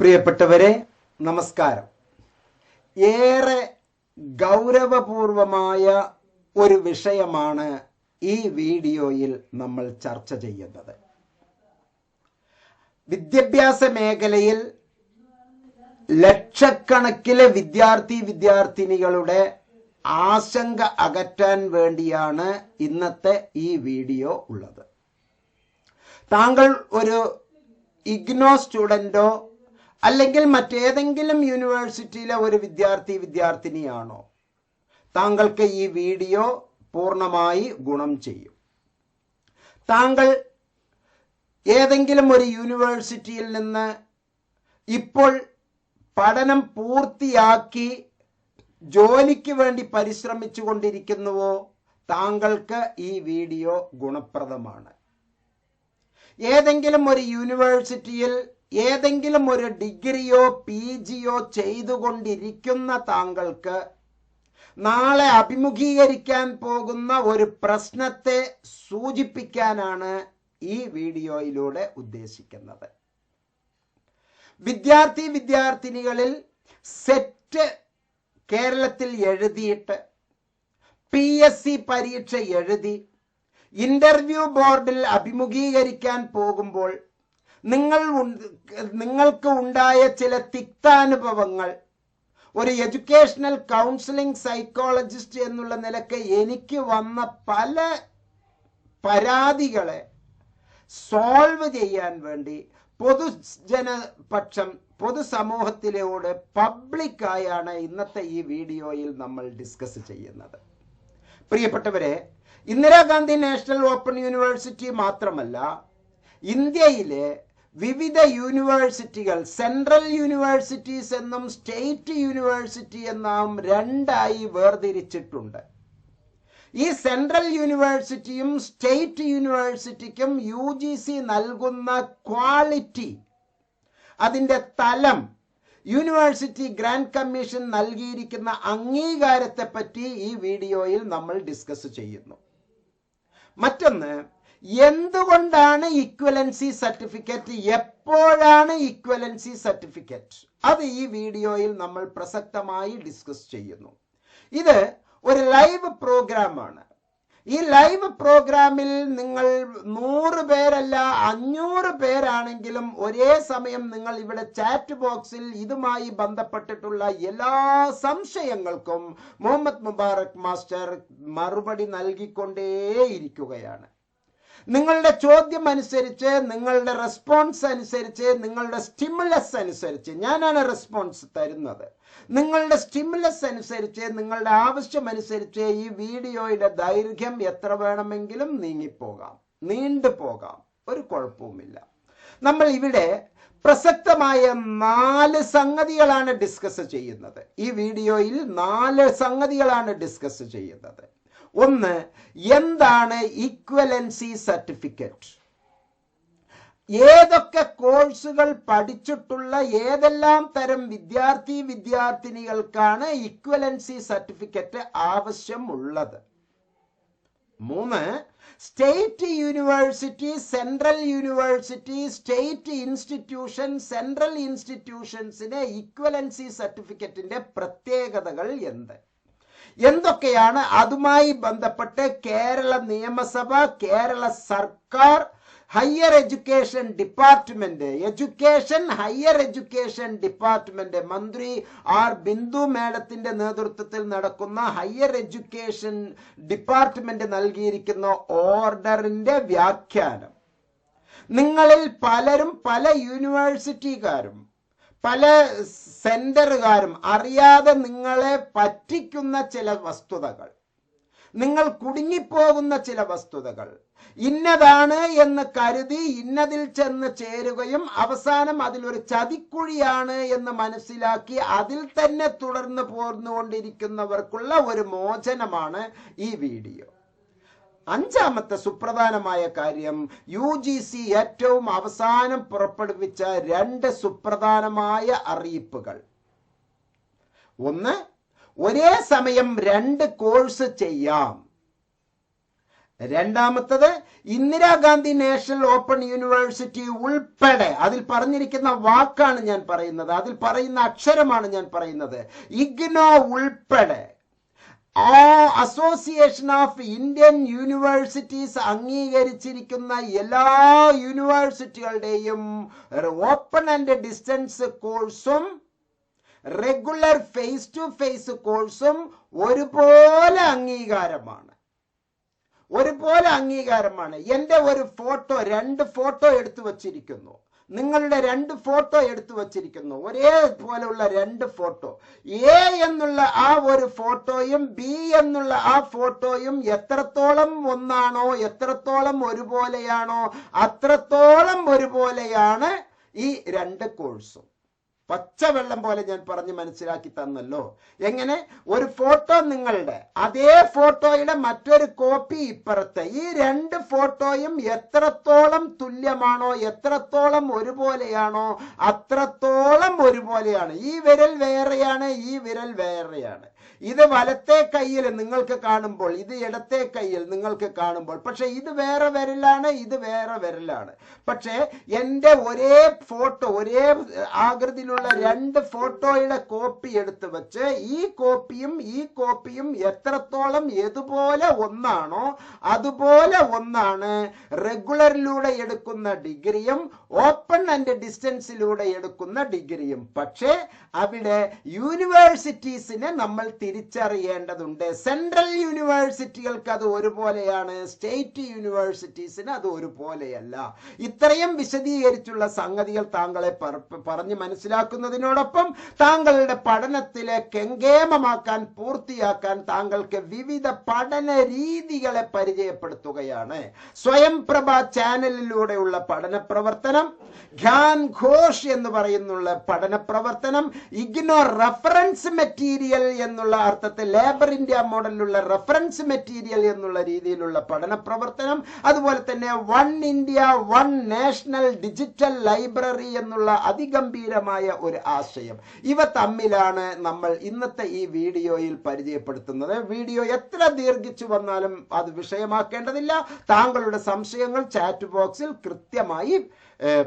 പ്രിയപ്പെട്ടവരെ നമസ്കാരം. ഏറെ ഗൗരവപൂർവമായ ഒരു വിഷയമാണ് ഈ വീഡിയോയിൽ നമ്മൾ ചർച്ച ചെയ്യുന്നത്. വിദ്യാഭ്യാസ മേഖലയിൽ ലക്ഷക്കണക്കിലെ വിദ്യാർത്ഥിനികളുടെ ആശങ്ക അകറ്റാൻ വേണ്ടിയാണ് ഇന്നത്തെ ഈ വീഡിയോ ഉള്ളത്. താങ്കൾ ഒരു ഇഗ്നോ സ്റ്റുഡന്റോ അല്ലെങ്കിൽ മറ്റേതെങ്കിലും യൂണിവേഴ്സിറ്റിയിലെ ഒരു വിദ്യാർത്ഥിനിയാണോ, താങ്കൾക്ക് ഈ വീഡിയോ പൂർണ്ണമായി ഗുണം ചെയ്യും. താങ്കൾ ഏതെങ്കിലും ഒരു യൂണിവേഴ്സിറ്റിയിൽ നിന്ന് ഇപ്പോൾ പഠനം പൂർത്തിയാക്കി ജോലിക്ക് വേണ്ടി പരിശ്രമിച്ചു കൊണ്ടിരിക്കുന്നുവോ, താങ്കൾക്ക് ഈ വീഡിയോ ഗുണപ്രദമാണ്. ഏതെങ്കിലും ഒരു യൂണിവേഴ്സിറ്റിയിൽ ഏതെങ്കിലും ഒരു ഡിഗ്രിയോ PGയോ ചെയ്തുകൊണ്ടിരിക്കുന്ന താങ്കൾക്ക് നാളെ അഭിമുഖീകരിക്കാൻ പോകുന്ന ഒരു പ്രശ്നത്തെ സൂചിപ്പിക്കാനാണ് ഈ വീഡിയോയിലൂടെ ഉദ്ദേശിക്കുന്നത്. വിദ്യാർത്ഥിനികളിൽ സെറ്റ് കേരളത്തിൽ എഴുതിയിട്ട് PSC പരീക്ഷ എഴുതി ഇന്റർവ്യൂ ബോർഡിൽ അഭിമുഖീകരിക്കാൻ പോകുമ്പോൾ നിങ്ങൾക്ക് ഉണ്ടായ ചില തിക്താനുഭവങ്ങൾ ഒരു എഡ്യൂക്കേഷണൽ കൗൺസിലിംഗ് സൈക്കോളജിസ്റ്റ് എന്നുള്ള നിലയ്ക്ക് എനിക്ക് വന്ന പല പരാതികളെ സോൾവ് ചെയ്യാൻ വേണ്ടി പൊതുസമൂഹത്തിലോട് പബ്ലിക്കായാണ് ഇന്നത്തെ ഈ വീഡിയോയിൽ നമ്മൾ ഡിസ്കസ് ചെയ്യുന്നത്. പ്രിയപ്പെട്ടവരെ, ഇന്ദിരാഗാന്ധി നാഷണൽ ഓപ്പൺ യൂണിവേഴ്സിറ്റി മാത്രമല്ല, ഇന്ത്യയിലെ വിവിധ യൂണിവേഴ്സിറ്റികൾ, സെൻട്രൽ യൂണിവേഴ്സിറ്റീസ് എന്നും സ്റ്റേറ്റ് യൂണിവേഴ്സിറ്റി എന്നും രണ്ടായി വേർതിരിച്ചിട്ടുണ്ട്. ഈ സെൻട്രൽ യൂണിവേഴ്സിറ്റിയും സ്റ്റേറ്റ് യൂണിവേഴ്സിറ്റിക്കും UGC നൽകുന്ന ക്വാളിറ്റി, അതിൻ്റെ തലം, യൂണിവേഴ്സിറ്റി ഗ്രാൻഡ് കമ്മീഷൻ നൽകിയിരിക്കുന്ന അംഗീകാരത്തെ പറ്റി ഈ വീഡിയോയിൽ നമ്മൾ ഡിസ്കസ് ചെയ്യുന്നു. മറ്റൊന്ന്, എന്തുകൊണ്ടാണ് ഇക്വലൻസി സർട്ടിഫിക്കറ്റ്, എപ്പോഴാണ് ഇക്വലൻസി സർട്ടിഫിക്കറ്റ്, അത് ഈ വീഡിയോയിൽ നമ്മൾ പ്രസക്തമായി ഡിസ്കസ് ചെയ്യുന്നു. ഇത് ഒരു ലൈവ് പ്രോഗ്രാമാണ്. ഈ ലൈവ് പ്രോഗ്രാമിൽ നിങ്ങൾ 100 പേരല്ല 500 പേരാണെങ്കിലും ഒരേ സമയം നിങ്ങൾ ഇവിടെ ചാറ്റ് ബോക്സിൽ ഇതുമായി ബന്ധപ്പെട്ടിട്ടുള്ള എല്ലാ സംശയങ്ങൾക്കും മുഹമ്മദ് മുബാറക് മാസ്റ്റർ മറുപടി നൽകിക്കൊണ്ടേയിരിക്കുകയാണ്. നിങ്ങളുടെ ചോദ്യം അനുസരിച്ച്, നിങ്ങളുടെ റെസ്പോൺസ് അനുസരിച്ച്, നിങ്ങളുടെ സ്റ്റിമുലസ് അനുസരിച്ച് ഞാനാണ് റെസ്പോൺസ് തരുന്നത്. നിങ്ങളുടെ സ്റ്റിമുലസ് അനുസരിച്ച്, നിങ്ങളുടെ ആവശ്യമനുസരിച്ച് ഈ വീഡിയോയുടെ ദൈർഘ്യം എത്ര വേണമെങ്കിലും നീണ്ടുപോകാം, ഒരു കുഴപ്പവുമില്ല. നമ്മൾ ഇവിടെ പ്രസക്തമായ 4 സംഗതികളാണ് ഡിസ്കസ് ചെയ്യുന്നത്. ഈ വീഡിയോയിൽ 4 സംഗതികളാണ് ഡിസ്കസ് ചെയ്യുന്നത്. ഒന്ന്, എന്താണ് ഇക്വലൻസി സർട്ടിഫിക്കറ്റ്? ഏതൊക്കെ കോഴ്സുകൾ പഠിച്ചിട്ടുള്ള ഏതെല്ലാം തരം വിദ്യാർത്ഥിനികൾക്കാണ് ഇക്വലൻസി സർട്ടിഫിക്കറ്റ് ആവശ്യമുള്ളത്? 3, state university, central university, state institution, central ഇൻസ്റ്റിറ്റ്യൂഷൻസിന് ഇക്വലൻസി സർട്ടിഫിക്കറ്റിന്റെ പ്രത്യേകതകൾ എന്തൊക്കെയാണ്? അതുമായി ബന്ധപ്പെട്ട് കേരള നിയമസഭ, കേരള സർക്കാർ, ഹയർ എഡ്യൂക്കേഷൻ ഡിപ്പാർട്ട്മെന്റ് മന്ത്രി ബിന്ദു മാഡത്തിന്റെ നേതൃത്വത്തിൽ നടക്കുന്ന ഹയർ എഡ്യൂക്കേഷൻ ഡിപ്പാർട്ട്മെന്റ് നൽകിയിരിക്കുന്ന ഓർഡറിന്റെ വ്യാഖ്യാനം. നിങ്ങളിൽ പലരും, പല യൂണിവേഴ്സിറ്റിക്കാരും, പല സെന്ററുകാരും അറിയാതെ നിങ്ങളെ പറ്റിക്കുന്ന ചില വസ്തുതകൾ, നിങ്ങൾ കുടുങ്ങിപ്പോകുന്ന ചില വസ്തുതകൾ, ഇന്നതാണ് എന്ന് കരുതി ഇന്നതിൽ ചെന്ന് ചേരുകയും അവസാനം അതിലൊരു ചതിക്കുഴിയാണ് എന്ന് മനസ്സിലാക്കി അതിൽ തന്നെ തുടർന്ന് പോർന്നുകൊണ്ടിരിക്കുന്നവർക്കുള്ള ഒരു മോചനമാണ് ഈ വീഡിയോ. 5ാമത്തെ സുപ്രധാനമായ കാര്യം, UGC ഏറ്റവും അവസാനം പുറപ്പെടുവിച്ച 2 സുപ്രധാനമായ അറിയിപ്പുകൾ. ഒന്ന്, ഒരേ സമയം 2 കോഴ്സ് ചെയ്യാം. രണ്ടാമത്തത് ഇന്ദിരാഗാന്ധി നാഷണൽ ഓപ്പൺ യൂണിവേഴ്സിറ്റി ഉൾപ്പെടെ, അതിൽ പറഞ്ഞിരിക്കുന്ന വാക്കാണ് ഞാൻ പറയുന്നത്, അതിൽ പറയുന്ന അക്ഷരമാണ് ഞാൻ പറയുന്നത്, ഇഗ്നോ ഉൾപ്പെടെ അസോസിയേഷൻ ഓഫ് ഇന്ത്യൻ യൂണിവേഴ്സിറ്റീസ് അംഗീകരിച്ചിരിക്കുന്ന എല്ലാ യൂണിവേഴ്സിറ്റികളുടെയും ഓപ്പൺ ആൻഡ് ഡിസ്റ്റൻസ് കോഴ്സും റെഗുലർ ഫേസ് ടു ഫേസ് കോഴ്സും ഒരുപോലെ അംഗീകാരമാണ്. എൻ്റെ ഒരു ഫോട്ടോ, 2 ഫോട്ടോ എടുത്തു വച്ചിരിക്കുന്നു, നിങ്ങളുടെ 2 ഫോട്ടോ എടുത്തു വച്ചിരിക്കുന്നു, ഒരേപോലെയുള്ള 2 ഫോട്ടോ. എ എന്നുള്ള ആ ഒരു ഫോട്ടോയും ബി എന്നുള്ള ആ ഫോട്ടോയും എത്രത്തോളം ഒന്നാണോ, എത്രത്തോളം ഒരുപോലെയാണോ, അത്രത്തോളം ഒരുപോലെയാണ് ഈ 2 കോഴ്സും. പച്ചവെള്ളം പോലെ ഞാൻ പറഞ്ഞ് മനസ്സിലാക്കി തന്നല്ലോ. എങ്ങനെ? ഒരു ഫോട്ടോ നിങ്ങളുടെ, അതേ ഫോട്ടോയുടെ മറ്റൊരു കോപ്പി ഇപ്പുറത്ത്. ഈ 2 ഫോട്ടോയും എത്രത്തോളം തുല്യമാണോ, എത്രത്തോളം ഒരുപോലെയാണോ, അത്രത്തോളം ഒരുപോലെയാണ്. ഈ വിരൽ വേറെയാണ്, ഈ വിരൽ വേറെയാണ്. ഇത് വലത്തെ കയ്യിൽ നിങ്ങൾക്ക് കാണുമ്പോൾ, ഇത് ഇടത്തെ കയ്യിൽ നിങ്ങൾക്ക് കാണുമ്പോൾ, പക്ഷെ ഇത് വേറെ വിരലാണ്, ഇത് വേറെ വിരലാണ്. പക്ഷെ എൻ്റെ ഒരേ ഫോട്ടോ, ഒരേ ആകൃതിയിലുള്ള 2 ഫോട്ടോയുടെ കോപ്പി എടുത്തു വെച്ച് ഈ കോപ്പിയും എത്രത്തോളം ഏതുപോലെ ഒന്നാണോ അതുപോലെ ഒന്നാണ് റെഗുലറിലൂടെ എടുക്കുന്ന ഡിഗ്രിയും ഓപ്പൺ ആൻഡ് ഡിസ്റ്റൻസിലൂടെ എടുക്കുന്ന ഡിഗ്രിയും. പക്ഷേ അവിടെ യൂണിവേഴ്സിറ്റീസിനെ നമ്മൾ തിരിച്ചറിയേണ്ടതുണ്ട്. സെൻട്രൽ യൂണിവേഴ്സിറ്റികൾക്ക് അത് ഒരുപോലെയാണ്, സ്റ്റേറ്റ് യൂണിവേഴ്സിറ്റീസിന് അത് ഒരുപോലെയല്ല. ഇത്രയും വിശദീകരിച്ചുള്ള സംഗതികൾ താങ്കളെ പറഞ്ഞ് മനസ്സിലാക്കുന്നതിനോടൊപ്പം താങ്കളുടെ പഠനത്തിലെ കെങ്കേമമാക്കാൻ, പൂർത്തിയാക്കാൻ താങ്കൾക്ക് വിവിധ പഠന രീതികളെ പരിചയപ്പെടുത്തുകയാണ്. സ്വയംപ്രഭ ചാനലിലൂടെയുള്ള പഠന പ്രവർത്തനം, ഗ്യാൻ ഘോഷ് എന്ന് പറയുന്നുള്ള പഠന പ്രവർത്തനം, ഇഗ്നോ റഫറൻസ് മെറ്റീരിയൽ എന്നുള്ള അർത്ഥത്തിൽ ലേബർ ഇന്ത്യ മോഡലിലുള്ള റഫറൻസ് മെറ്റീരിയൽ എന്നുള്ള രീതിയിലുള്ള പഠന പ്രവർത്തനം, അതുപോലെ തന്നെ one India one national digital library എന്നുള്ള അതിഗംഭീരമായ ഒരു ആശയം. ഇവ തമ്മിലാണ് നമ്മൾ ഇന്നത്തെ ഈ വീഡിയോയിൽ പരിചയപ്പെടുത്തുന്നത്. വീഡിയോ എത്ര ദീർഘിച്ചു വന്നാലും അത് വിഷയമാക്കേണ്ടതില്ല. താങ്കളുടെ സംശയങ്ങൾ ചാറ്റ് ബോക്സിൽ കൃത്യമായി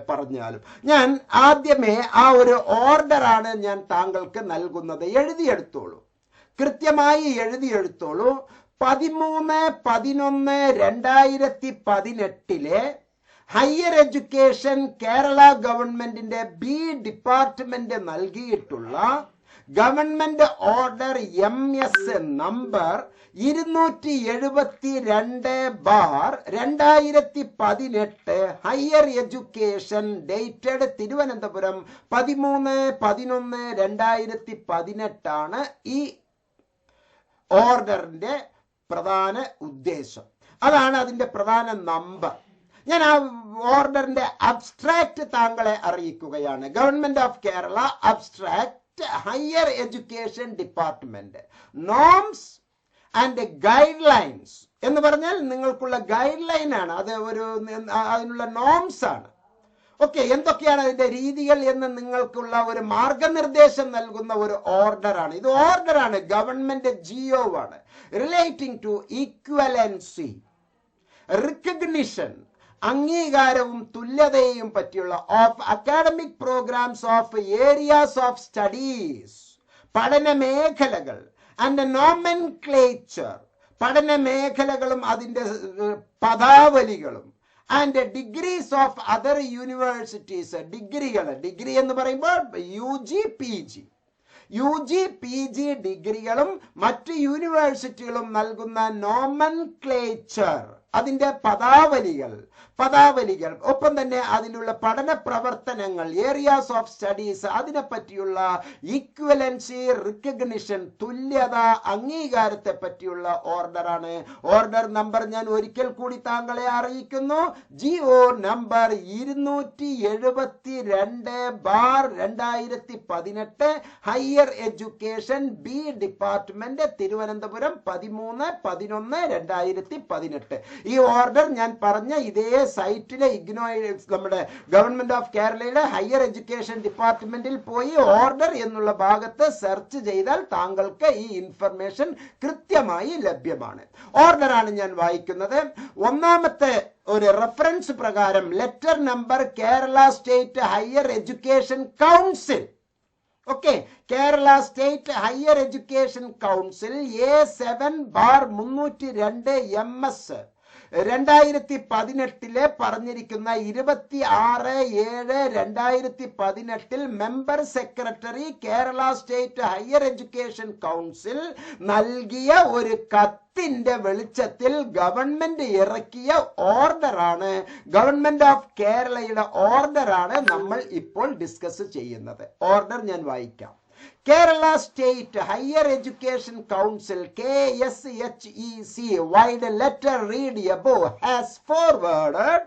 പറഞ്ഞാലും. ഞാൻ ആദ്യമേ ആ ഒരു ഓർഡറാണ് ഞാൻ താങ്കൾക്ക് നൽകുന്നത്. എഴുതിയെടുത്തോളൂ, കൃത്യമായി എഴുതിയെടുത്തോളൂ. 13/11/2018 ഹയർ എഡ്യൂക്കേഷൻ കേരള ഗവൺമെന്റിന്റെ ബി ഡിപ്പാർട്ട്മെന്റ് നൽകിയിട്ടുള്ള government order MS number 272/2018 higher education dated Thiruvananthapuram 13/11/2018 ആണ് ഈ ഓർഡറിന്റെ പ്രധാന ഉദ്ദേശം. അതാണ് അതിന്റെ പ്രധാന നമ്പർ. ഞാൻ ആ ഓർഡറിന്റെ അബ്സ്ട്രാക്ട് താങ്കളെ അറിയിക്കുകയാണ്. Government of Kerala abstract higher education department norms and guide lines എന്ന് പറഞ്ഞാൽ നിങ്ങൾക്കുള്ള ഗൈഡ് ലൈൻ ആണ്, അത് ഒരു അതിനുള്ള നോംസ് ആണ്. ഓക്കെ, എന്തൊക്കെയാണ് അതിന്റെ രീതികൾ എന്ന് നിങ്ങൾക്കുള്ള ഒരു മാർഗനിർദ്ദേശം നൽകുന്ന ഒരു ഓർഡറാണ്. ഇത് ഓർഡറാണ്, ഗവൺമെന്റ് GO ആണ്. റിലേറ്റിംഗ് ടു ഈക്വലൻസി, റിക്കഗ്നിഷൻ, അംഗീകാരവും തുല്യതയും പറ്റിയുള്ള of academic programs of areas of studies, പഠന മേഖലകൾ, ആൻഡ് നോമൻക്ലേച്ചർ, പഠന മേഖലകളും അതിൻ്റെ പദാവലികളും, and degrees of other universities, ഡിഗ്രികൾ, ഡിഗ്രി എന്ന് പറയുമ്പോൾ UG PG ഡിഗ്രികളും മറ്റ് യൂണിവേഴ്സിറ്റികളും നൽകുന്ന നോമൻക്ലേച്ചർ, അതിൻ്റെ പദാവലികൾ, ഒപ്പം തന്നെ അതിലുള്ള പഠന പ്രവർത്തനങ്ങൾ, ഏരിയാസ് ഓഫ് സ്റ്റഡീസ്, അതിനെ പറ്റിയുള്ള ഈക്വലൻസി, റിക്കഗ്നിഷൻ, തുല്യത, അംഗീകാരത്തെ പറ്റിയുള്ള ഓർഡറാണ്. ഓർഡർ നമ്പർ ഞാൻ ഒരിക്കൽ കൂടി താങ്കളെ അറിയിക്കുന്നു. GO number 272/2018 higher education B department Thiruvananthapuram 13/11/2018. ഈ ഓർഡർ ഞാൻ പറഞ്ഞ ഇതേ സൈറ്റിലെ നമ്മുടെ ഗവൺമെന്റ് ഓഫ് കേരളയുടെ ഹയർ എഡ്യൂക്കേഷൻ ഡിപ്പാർട്ട്മെന്റിൽ പോയി ഓർഡർ എന്നുള്ള ഭാഗത്ത് സെർച്ച് ചെയ്താൽ താങ്കൾക്ക് ഈ ഇൻഫർമേഷൻ കൃത്യമായി ലഭ്യമാണ്. ഓർഡറാണ് ഞാൻ വായിക്കുന്നത്. ഒന്നാമത്തെ ഒരു റെഫറൻസ് പ്രകാരം letter number Kerala state higher education council, okay, Kerala state higher education council A7/302 MS 2018 പറഞ്ഞിരിക്കുന്ന 26/7/2018 member secretary Kerala state higher education council നൽകിയ ഒരു കത്തിന്റെ വെളിച്ചത്തിൽ ഗവൺമെന്റ് ഇറക്കിയ ഓർഡറാണ്, ഗവൺമെന്റ് ഓഫ് കേരളയുടെ ഓർഡറാണ് നമ്മൾ ഇപ്പോൾ ഡിസ്കസ് ചെയ്യുന്നത്. ഓർഡർ ഞാൻ വായിക്കാം. Kerala State Higher Education Council KSHEC wide letter read above has forwarded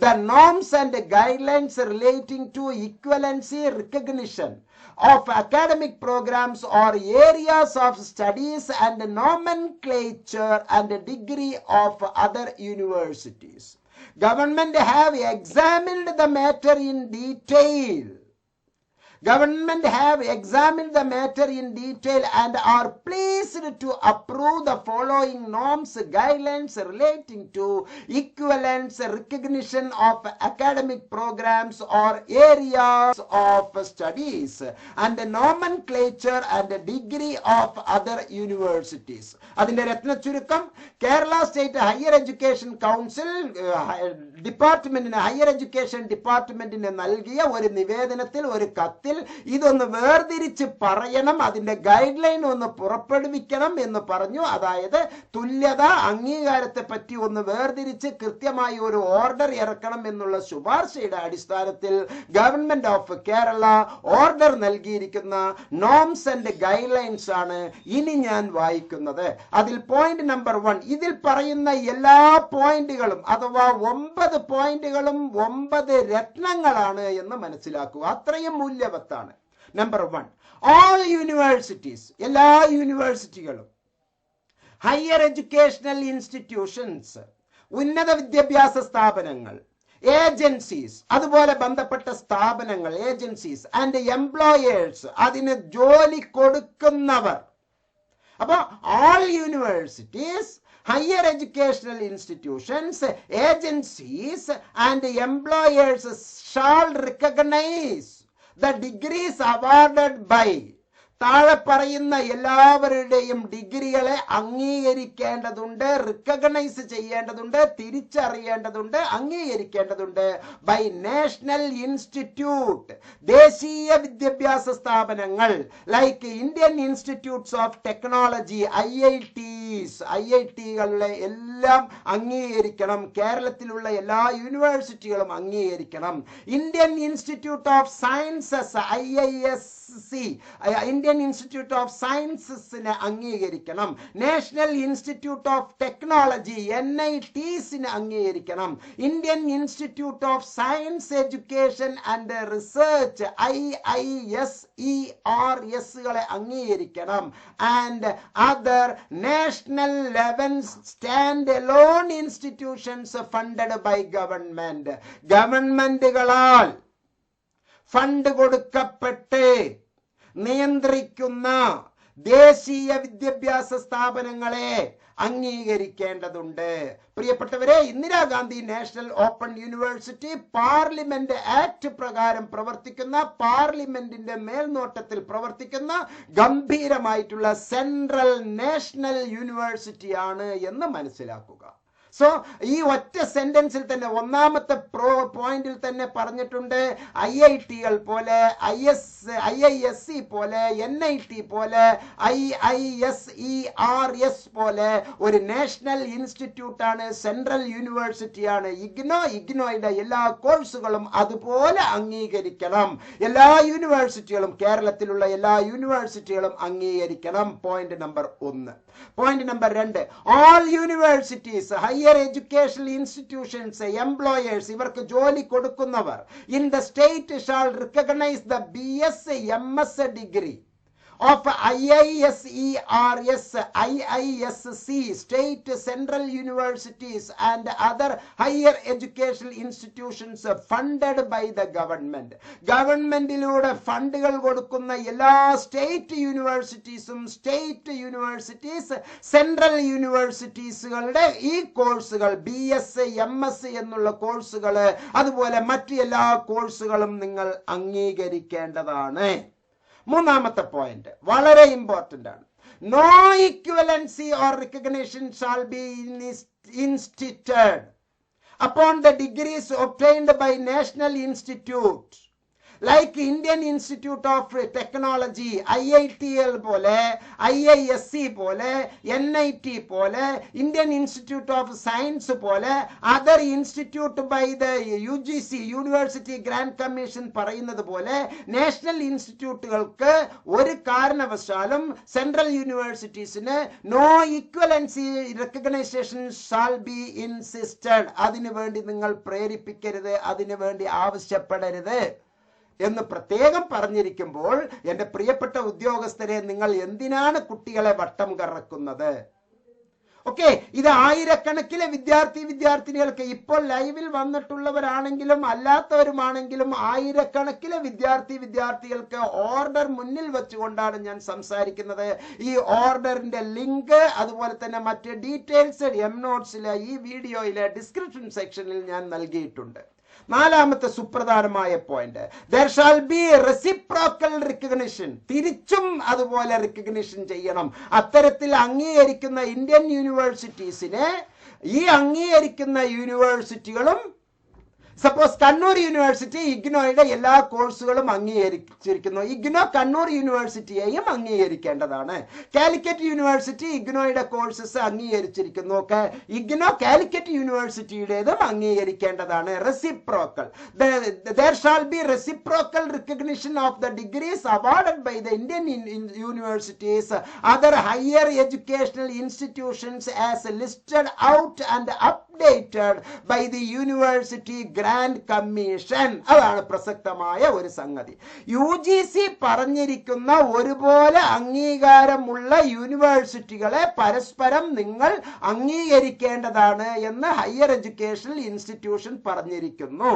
the norms and guidelines relating to equivalency recognition of academic programs or areas of studies and nomenclature and degree of other universities. Government have examined the matter in detail. Government have examined the matter in detail and are pleased to approve the following norms, guidelines relating to equivalence recognition of academic programs or areas of studies and nomenclature and degree of other universities. അതിന്റെ രത്നച്ചുരുക്കം, Kerala state higher education council ഡിപ്പാർട്ട്മെന്റിന്, higher education ഡിപ്പാർട്ട്മെന്റിന് നൽകിയ ഒരു നിവേദനത്തിൽ, ഒരു കത്തിൽ ഇതൊന്ന് വേർതിരിച്ച് പറയണം, അതിന്റെ ഗൈഡ് ലൈൻ ഒന്ന് പുറപ്പെടുവിക്കണം എന്ന് പറഞ്ഞു. അതായത് തുല്യത അംഗീകാരത്തെ പറ്റി ഒന്ന് വേർതിരിച്ച് കൃത്യമായി ഒരു ഓർഡർ ഇറക്കണം എന്നുള്ള ശുപാർശയുടെ അടിസ്ഥാനത്തിൽ ഗവൺമെന്റ് ഓഫ് കേരള ഓർഡർ നൽകിയിരിക്കുന്ന നോംസ് ആൻഡ് ഗൈഡ് ലൈൻസ് ആണ് ഇനി ഞാൻ വായിക്കുന്നത്. അതിൽ പോയിന്റ് നമ്പർ 1, ഇതിൽ പറയുന്ന എല്ലാ പോയിന്റുകളും അഥവാ 9 പോയിന്റുകളും 9 രത്നങ്ങളാണ് എന്ന് മനസ്സിലാക്കുക. അത്രയും മൂല്യവത്താണ്. നമ്പർ 1, all universities, എല്ലാ യൂണിവേഴ്സിറ്റികളും, ഹയർ എഡ്യൂക്കേഷണൽ ഇൻസ്റ്റിറ്റ്യൂഷൻസ്, ഉന്നത വിദ്യാഭ്യാസ സ്ഥാപനങ്ങൾ, ഏജൻസീസ്, അതുപോലെ ബന്ധപ്പെട്ട സ്ഥാപനങ്ങൾ, ഏജൻസീസ് ആൻഡ് എംപ്ലോയേഴ്സ്, അതിന് ജോലി കൊടുക്കുന്നവർ. അപ്പോൾ all universities, higher educational institutions, agencies and employers shall recognize the degrees awarded by, താഴെ പറയുന്ന എല്ലാവരുടെയും ഡിഗ്രികളെ അംഗീകരിക്കേണ്ടതുണ്ട്, റിക്കഗ്നൈസ് ചെയ്യേണ്ടതുണ്ട്, തിരിച്ചറിയേണ്ടതുണ്ട്, അംഗീകരിക്കേണ്ടതുണ്ട് ബൈ നാഷണൽ ഇൻസ്റ്റിറ്റ്യൂട്ട്, ദേശീയ വിദ്യാഭ്യാസ സ്ഥാപനങ്ങൾ, like Indian institutes of technology, IITs, IIT-കളെ എല്ലാം അംഗീകരിക്കണം. കേരളത്തിലുള്ള എല്ലാ യൂണിവേഴ്സിറ്റികളും അംഗീകരിക്കണം. Indian institute of sciences, IISc, Indian institute of സയൻസസിനെ അംഗീകരിക്കണം. നാഷണൽ ഇൻസ്റ്റിറ്റ്യൂട്ട് ഓഫ് ടെക്നോളജി, NITസിനെ അംഗീകരിക്കണം. Indian institute of science education and research, IISERSകളെ അംഗീകരിക്കണം. And other national level stand alone institutions funded by government, ഗവൺമെന്റുകളാൽ ഫണ്ട് കൊടുക്കപ്പെട്ട് നിയന്ത്രിക്കുന്ന ദേശീയ വിദ്യാഭ്യാസ സ്ഥാപനങ്ങളെ അംഗീകരിക്കേണ്ടതുണ്ട്. പ്രിയപ്പെട്ടവരെ, Indira Gandhi national open university parliament act പ്രകാരം പ്രവർത്തിക്കുന്ന, പാർലമെന്റിന്റെ മേൽനോട്ടത്തിൽ പ്രവർത്തിക്കുന്ന ഗംഭീരമായിട്ടുള്ള സെൻട്രൽ നാഷണൽ യൂണിവേഴ്സിറ്റിയാണ് എന്ന് മനസ്സിലാക്കുക. സോ ഈ ഒറ്റ സെന്റൻസിൽ തന്നെ ഒന്നാമത്തെ പോയിന്റിൽ തന്നെ പറഞ്ഞിട്ടുണ്ട്, IIT-കൾ പോലെ, IISc പോലെ, NIT പോലെ, IISERS പോലെ ഒരു നാഷണൽ ഇൻസ്റ്റിറ്റ്യൂട്ടാണ്, സെൻട്രൽ യൂണിവേഴ്സിറ്റിയാണ് ഇഗ്നോ. ഇഗ്നോയുടെ എല്ലാ കോഴ്സുകളും അതുപോലെ അംഗീകരിക്കണം. എല്ലാ യൂണിവേഴ്സിറ്റികളും, കേരളത്തിലുള്ള എല്ലാ യൂണിവേഴ്സിറ്റികളും അംഗീകരിക്കണം. Point number 1. Point number 2, all universities, higher educational institutions, employers, ഇവർക്ക് ജോലി കൊടുക്കുന്നവർ, in the state shall recognize the BS, MS degree of IISERS, IISC, state central universities and other higher educational institutions funded by the government. ഗവൺമെന്റിലൂടെ ഫണ്ടുകൾ കൊടുക്കുന്ന എല്ലാ state യൂണിവേഴ്സിറ്റീസും state universities central യൂണിവേഴ്സിറ്റീസുകളുടെ ഈ കോഴ്സുകൾ BS MS എന്നുള്ള കോഴ്സുകൾ അതുപോലെ മറ്റു എല്ലാ കോഴ്സുകളും നിങ്ങൾ അംഗീകരിക്കേണ്ടതാണ്. മൂന്നാമത്തെ പോയിന്റ് വളരെ ഇമ്പോർട്ടന്റ് ആണ്. No equivalency or recognition shall be instituted upon the degrees obtained by national institute like Indian Institute of Technology, IITL പോലെ, IISc പോലെ, NIT പോലെ, Indian Institute of Science പോലെ, other institute by the UGC, University Grand Commission പറയുന്നത് പോലെ national ഇൻസ്റ്റിറ്റ്യൂട്ടുകൾക്ക് ഒരു കാരണവശാലും central യൂണിവേഴ്സിറ്റീസിന് no equivalency recognisation shall be insisted. അതിനു വേണ്ടി നിങ്ങൾ പ്രേരിപ്പിക്കരുത്, അതിനു വേണ്ടി ആവശ്യപ്പെടരുത് എന്ന് പ്രത്യേകം പറഞ്ഞിരിക്കുമ്പോൾ എൻ്റെ പ്രിയപ്പെട്ട ഉദ്യോഗസ്ഥരെ, നിങ്ങൾ എന്തിനാണ് കുട്ടികളെ വട്ടം കറക്കുന്നത്? ഓക്കെ, ഇത് ആയിരക്കണക്കിന് വിദ്യാർത്ഥിനികൾക്ക് ഇപ്പോൾ ലൈവിൽ വന്നിട്ടുള്ളവരാണെങ്കിലും അല്ലാത്തവരുമാണെങ്കിലും ആയിരക്കണക്കിന് വിദ്യാർത്ഥികൾക്ക് ഓർഡർ മുന്നിൽ വെച്ചുകൊണ്ടാണ് ഞാൻ സംസാരിക്കുന്നത്. ഈ ഓർഡറിന്റെ ലിങ്ക് അതുപോലെ തന്നെ മറ്റ് ഡീറ്റെയിൽസ് നോട്ട്സിലെ ഈ വീഡിയോയിലെ ഡിസ്ക്രിപ്ഷൻ സെക്ഷനിൽ ഞാൻ നൽകിയിട്ടുണ്ട്. നാലാമത്തെ സുപ്രധാനമായ point, there shall be reciprocal recognition. തിരിച്ചും അതുപോലെ റിക്കഗ്നിഷൻ ചെയ്യണം. അത്തരത്തിൽ അംഗീകരിക്കുന്ന ഇന്ത്യൻ യൂണിവേഴ്സിറ്റീസിനെ ഈ അംഗീകരിക്കുന്ന യൂണിവേഴ്സിറ്റികളും, സപ്പോസ് കണ്ണൂർ യൂണിവേഴ്സിറ്റി ഇഗ്നോയുടെ എല്ലാ കോഴ്സുകളും അംഗീകരിച്ചിരിക്കുന്നു, ഇഗ്നോ കണ്ണൂർ യൂണിവേഴ്സിറ്റിയെയും അംഗീകരിക്കേണ്ടതാണ്. കാലിക്കറ്റ് യൂണിവേഴ്സിറ്റി ഇഗ്നോയുടെ കോഴ്സസ് അംഗീകരിച്ചിരിക്കുന്നു, ഇഗ്നോ കാലിക്കറ്റ് യൂണിവേഴ്സിറ്റിയുടേതും അംഗീകരിക്കേണ്ടതാണ്. Reciprocal, there shall be reciprocal recognition of the degrees awarded by the Indian universities, other higher educational institutions as listed out and updated by the University Grand Commission. അതാണ് പ്രസക്തമായ ഒരു സംഗതി. UGC പറഞ്ഞിരിക്കുന്ന ഒരുപോലെ അംഗീകാരമുള്ള യൂണിവേഴ്സിറ്റികളെ പരസ്പരം നിങ്ങൾ അംഗീകരിക്കേണ്ടതാണ് എന്ന് ഹയർ എഡ്യൂക്കേഷണൽ ഇൻസ്റ്റിറ്റ്യൂഷൻ പറഞ്ഞിരിക്കുന്നു.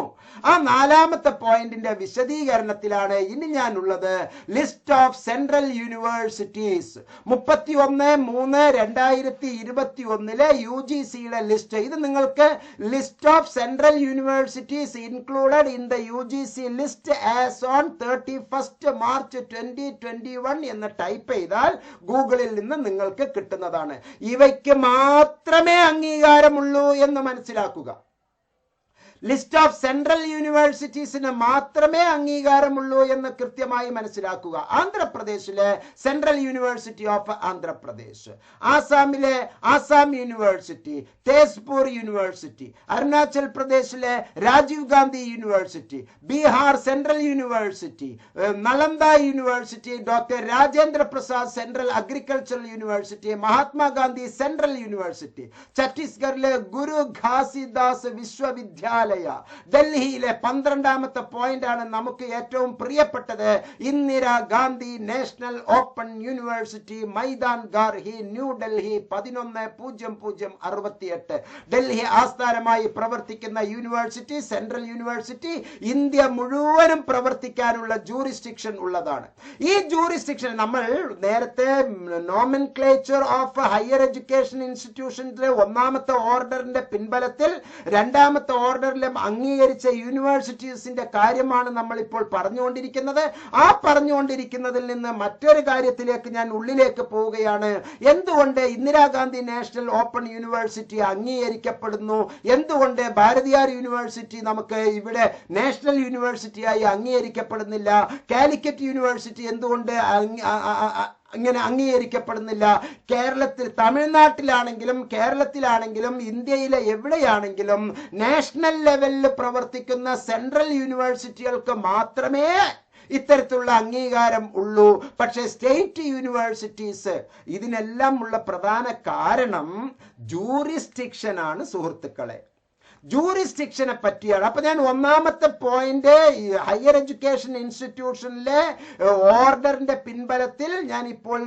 ആ നാലാമത്തെ പോയിന്റിന്റെ വിശദീകരണത്തിലാണ് ഇനി ഞാനുള്ളത്. ലിസ്റ്റ് ഓഫ് സെൻട്രൽ യൂണിവേഴ്സിറ്റീസ് 31/3/2021 UGCയുടെ ലിസ്റ്റ്. ഇത് നിങ്ങൾക്ക് list of central universities included in the UGC list as on 31st March 2021 എന്ന് ടൈപ്പ് ചെയ്താൽ ഗൂഗിളിൽ നിന്ന് നിങ്ങൾക്ക് കിട്ടുന്നതാണ്. ഇവയ്ക്ക് മാത്രമേ അംഗീകാരമുള്ളൂ എന്ന് മനസ്സിലാക്കുക. ലിസ്റ്റ് ഓഫ് സെൻട്രൽ യൂണിവേഴ്സിറ്റീസിന് മാത്രമേ അംഗീകാരമുള്ളൂ എന്ന് കൃത്യമായി മനസ്സിലാക്കുക. ആന്ധ്രാപ്രദേശിലെ സെൻട്രൽ യൂണിവേഴ്സിറ്റി ഓഫ് ആന്ധ്രാപ്രദേശ്, ആസാമിലെ ആസാം യൂണിവേഴ്സിറ്റി, തേസ്പൂർ യൂണിവേഴ്സിറ്റി, അരുണാചൽ പ്രദേശിലെ Rajiv Gandhi university, Bihar central university, Nalanda university, doctor Rajendra Prasad central agricultural university, Mahatma Gandhi central university, ഛത്തീസ്ഗഡിലെ ഗുരു ഘാസിദാസ് വിശ്വവിദ്യാലയ, ഡൽഹിയിലെ 12ാമത്തെ പോയിന്റ് ആണ് നമുക്ക് ഏറ്റവും പ്രിയപ്പെട്ടത്, Indira Gandhi national open university, Maidan Garhi, New Delhi 11/00/68. Delhi ആസ്ഥാനമായി പ്രവർത്തിക്കുന്ന യൂണിവേഴ്സിറ്റി, സെൻട്രൽ യൂണിവേഴ്സിറ്റി ഇന്ത്യ മുഴുവനും പ്രവർത്തിക്കാനുള്ള ജൂറിസ്ഡിക്ഷൻ ഉള്ളതാണ്. ഈ ജൂറിസ്ഡിക്ഷൻ നമ്മൾ നേരത്തെ നോമൻക്ലേച്ചർ ഓഫ് ഹയർ എഡ്യൂക്കേഷൻ ഇൻസ്റ്റിറ്റ്യൂഷൻസിലെ 1ാമത്തെ ഓർഡറിന്റെ പിൻബലത്തിൽ 2ാമത്തെ ഓർഡറിൽ അംഗീകരിച്ച യൂണിവേഴ്സിറ്റീസിന്റെ കാര്യമാണ് നമ്മൾ ഇപ്പോൾ പറഞ്ഞുകൊണ്ടിരിക്കുന്നത്. ആ പറഞ്ഞുകൊണ്ടിരിക്കുന്നതിൽ നിന്ന് മറ്റൊരു കാര്യത്തിലേക്ക് ഞാൻ ഉള്ളിലേക്ക് പോവുകയാണ്. എന്തുകൊണ്ട് ഇന്ദിരാഗാന്ധി നാഷണൽ ഓപ്പൺ യൂണിവേഴ്സിറ്റി അംഗീകരിക്കപ്പെടുന്നു? എന്തുകൊണ്ട് ഭാരതിയാർ യൂണിവേഴ്സിറ്റി നമുക്ക് ഇവിടെ നാഷണൽ യൂണിവേഴ്സിറ്റിയായി അംഗീകരിക്കപ്പെടുന്നില്ല? കാലിക്കറ്റ് യൂണിവേഴ്സിറ്റി എന്തുകൊണ്ട് ഇങ്ങനെ അംഗീകരിക്കപ്പെടുന്നില്ല? കേരളത്തിൽ, തമിഴ്നാട്ടിലാണെങ്കിലും കേരളത്തിലാണെങ്കിലും ഇന്ത്യയിലെ എവിടെയാണെങ്കിലും നാഷണൽ ലെവലിൽ പ്രവർത്തിക്കുന്ന സെൻട്രൽ യൂണിവേഴ്സിറ്റികൾക്ക് മാത്രമേ ഇത്തരത്തിലുള്ള അംഗീകാരം ഉള്ളൂ. പക്ഷേ സ്റ്റേറ്റ് യൂണിവേഴ്സിറ്റീസ്, ഇതിനെല്ലാം ഉള്ള പ്രധാന കാരണം ജൂറിസ്ഡിക്ഷൻ ആണ് സുഹൃത്തുക്കളെ. ജൂറിസ്ഡിക്ഷനെ പറ്റിയാണ്. അപ്പൊ ഞാൻ ഒന്നാമത്തെ പോയിന്റ് ഹയർ എഡ്യൂക്കേഷൻ ഇൻസ്റ്റിറ്റ്യൂഷനിലെ ഓർഡറിന്റെ പിൻബലത്തിൽ ഞാൻ ഇപ്പോൾ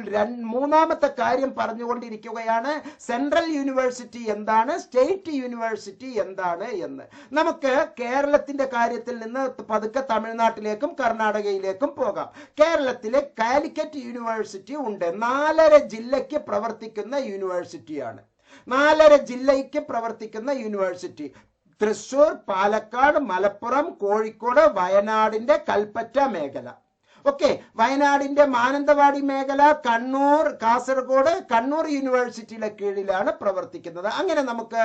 മൂന്നാമത്തെ കാര്യം പറഞ്ഞുകൊണ്ടിരിക്കുകയാണ്. സെൻട്രൽ യൂണിവേഴ്സിറ്റി എന്താണ്, സ്റ്റേറ്റ് യൂണിവേഴ്സിറ്റി എന്താണ് എന്ന്. നമുക്ക് കേരളത്തിന്റെ കാര്യത്തിൽ നിന്ന് പതുക്കെ തമിഴ്നാട്ടിലേക്കും കർണാടകയിലേക്കും പോകാം. കേരളത്തിലെ കാലിക്കറ്റ് യൂണിവേഴ്സിറ്റി ഉണ്ട്. 4.5 ജില്ലയ്ക്ക് പ്രവർത്തിക്കുന്ന യൂണിവേഴ്സിറ്റിയാണ്. 4.5 ജില്ലയ്ക്ക് പ്രവർത്തിക്കുന്ന യൂണിവേഴ്സിറ്റി. തൃശൂർ, പാലക്കാട്, മലപ്പുറം, കോഴിക്കോട്, വയനാടിന്റെ കൽപ്പറ്റ മേഖല. ഓക്കെ, വയനാടിന്റെ മാനന്തവാടി മേഖല, കണ്ണൂർ, കാസർഗോഡ്, കണ്ണൂർ യൂണിവേഴ്സിറ്റിയുടെ കീഴിലാണ് പ്രവർത്തിക്കുന്നത്. അങ്ങനെ നമുക്ക്